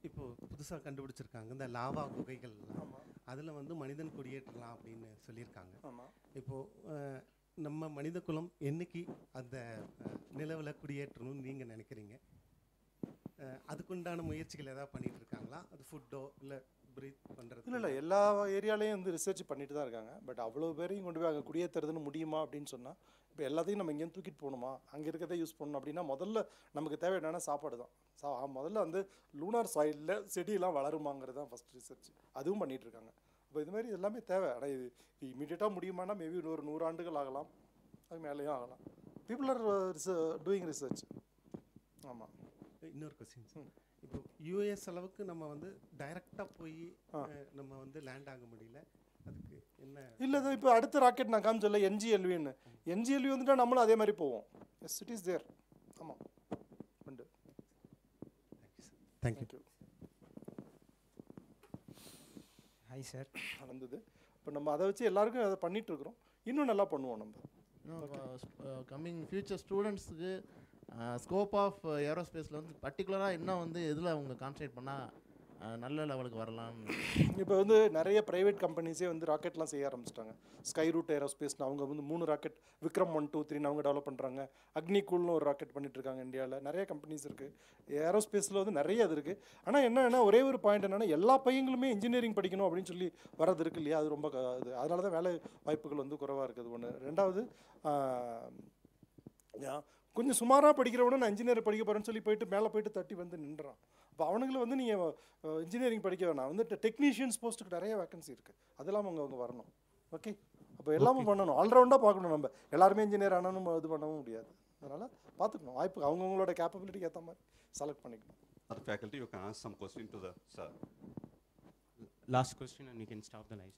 இப்போது புதுசாக கண்டுபிடிச்சிருக்காங்க இந்த லாவா குகைகள், அதில் வந்து மனிதன் குடியேற்றலாம் அப்படின்னு சொல்லியிருக்காங்க. இப்போது நம்ம மனித குலம் என்னைக்கு அந்த நிலவில் குடியேற்றணும்னு நீங்கள் நினைக்கிறீங்க? அதுக்குண்டான முயற்சிகள் ஏதாவது பண்ணிகிட்டு இருக்காங்களா? அது ஃபுட்டோ இல்லை பிரீத் பண்ணுறது? இல்லை எல்லா ஏரியாலையும் வந்து ரிசர்ச் பண்ணிட்டு தான் இருக்காங்க. பட் அவ்வளோ பேரையும் கொண்டு போய் அங்கே குடியேற்றுறதுன்னு முடியுமா அப்படின்னு சொன்னால், இப்போ எல்லாத்தையும் நம்ம இங்கேயும் தூக்கிட்டு போகணுமா, அங்கே இருக்கிறத யூஸ் பண்ணணும் அப்படின்னா முதல்ல நமக்கு தேவை என்னென்னா சாப்பாடு தான். முதல்ல வந்து லூனார் சாயிலில் செடியெல்லாம் வளருமாங்கிறது தான் ஃபஸ்ட் ரிசர்ச். அதுவும் பண்ணிகிட்டு இருக்காங்க. இப்போ இது மாதிரி எல்லாமே தேவை. ஆனால் இது இமீடியட்டாக முடியுமானா மேபி ஒரு 100 ஆண்டுகள் ஆகலாம், அது மேலேயும் ஆகலாம். People are doing research. ஆமாம். இன்னொரு கொஸ்டின், இப்போ யூஎஸ் அளவுக்கு நம்ம வந்து டைரெக்டாக போய் நம்ம வந்து லேண்ட் ஆக முடியல, அதுக்கு என்ன? இல்லை, இப்போ அடுத்த ராக்கெட் நான் காமிச்சல MkIIIன்னு, MkIII வந்துட்டால் நம்மளும் அதே மாதிரி போவோம். Yes, it is there. ஆமாம், உண்டு. தேங்க்யூ. Hi sir. நடந்தது. இப்போ நம்ம அதை வச்சு எல்லாருக்கும் அதை பண்ணிகிட்ருக்குறோம். இன்னும் நல்லா பண்ணுவோம் நம்ம. கம்மிங் ஃபியூச்சர் ஸ்டூடெண்ட்ஸுக்கு ஸ்கோப் ஆஃப் ஏரோஸ்பேஸில் வந்து பர்டிகுலராக இன்னும் வந்து எதில் அவங்க கான்சன்ட்ரேட் பண்ணால் நல்ல லெவலுக்கு வரலாம்னு? இப்போ வந்து நிறைய ப்ரைவேட் கம்பெனிஸே வந்து ராக்கெட்லாம் செய்ய ஆரம்பிச்சிட்டாங்க. ஸ்கை ரூட் ஏரோஸ்பேஸ்னு அவங்க வந்து 3 ராக்கெட், விக்ரம் 1, 2, 3 அவங்க டெவலப் பண்ணுறாங்க. அக்னிகூல்னு ஒரு ராக்கெட் பண்ணிட்டுருக்காங்க இந்தியாவில். நிறைய கம்பெனிஸ் இருக்குது ஏரோஸ்பேஸில் வந்து நிறைய அது இருக்குது. ஆனால் என்னென்னா ஒரே ஒரு பாயிண்ட் என்னென்னா, எல்லா பையங்களுமே இன்ஜினியரிங் படிக்கணும் அப்படின்னு சொல்லி வரது இருக்குது இல்லையா, அது ரொம்ப இது. அதனால தான் வேலை வாய்ப்புகள் வந்து குறைவாக இருக்குது. ஒன்று. ரெண்டாவது, கொஞ்சம் சுமாராக படிக்கிறவன நான் இன்ஜினியர் படிக்க போகிறேன்னு சொல்லி போயிட்டு மேலே போயிட்டு தட்டி வந்து நின்றுறான். இப்போ அவனுங்களை வந்து நீங்கள் இன்ஜினியரிங் படிக்க வேணாம், வந்து டெக்னீஷியன்ஸ் போஸ்ட்டுக்கு நிறைய வேகன்சி இருக்குது, அதெல்லாம் அவங்க வரணும். ஓகே, அப்போ எல்லாமே பண்ணணும், ஆல்ரவுண்டாக பார்க்கணும். நம்ம எல்லாருமே இன்ஜினியர் ஆனாலும் இது பண்ணவும் முடியாது. அதனால் பார்த்துக்கணும், வாய்ப்பு அவங்கவுங்களோட கேப்பபிலிட்டிக்கு ஏற்ற மாதிரி செலக்ட் பண்ணிக்கணும். Other faculty, you can ask some question to the sir. Last question and you can stop the live.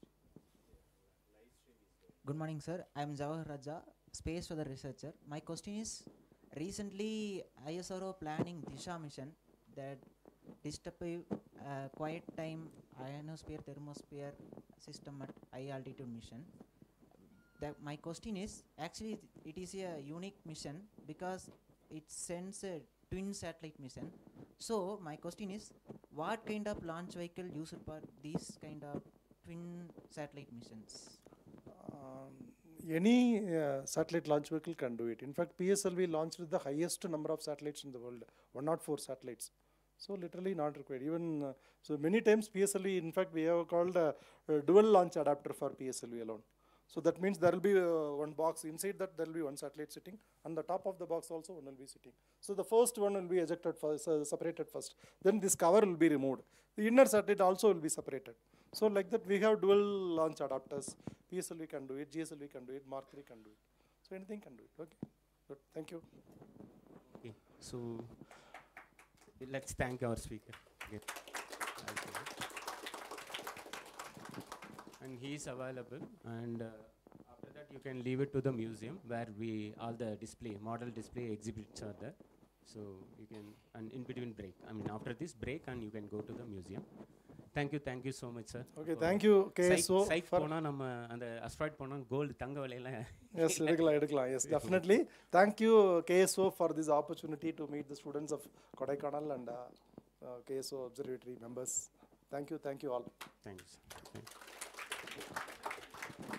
Good morning, sir. I am Jawahar Raja, space weather researcher. My question is, recently ISRO planning Disha mission, that disturbive quiet time ionosphere thermosphere system at high altitude mission. My question is, actually it is a unique mission because it sends a twin satellite mission. So my question is, what kind of launch vehicle used for these kind of twin satellite missions? Any satellite launch vehicle can do it. In fact, PSLV launched the highest number of satellites in the world, 104 satellites. So literally not required. Even so many times PSLV, in fact, we have called a dual launch adapter for PSLV alone. So that means there will be one box. Inside that there will be one satellite sitting. On the top of the box also one will be sitting. So the first one will be ejected first, separated first. Then this cover will be removed. The inner satellite also will be separated. So like that we have dual launch adapters. PSLV can do it, GSLV can do it, Mark III can do it. So anything can do it. Okay. Good. Thank you. Okay. So let's thank our speaker. Okay. And he is available, and after that you can leave it to the museum where all the display, model display exhibits are there. So you can, and in between break, I mean after this break, and you can go to the museum. Thank you so much, sir. Okay, thank you, KSO. Psych pona nama and the asteroid pona gold thanga valayla. Yes, edukala, yes, definitely. Thank you, KSO, for this opportunity to meet the students of Kodaikanal and KSO Observatory members. Thank you all. Thanks. Thank you.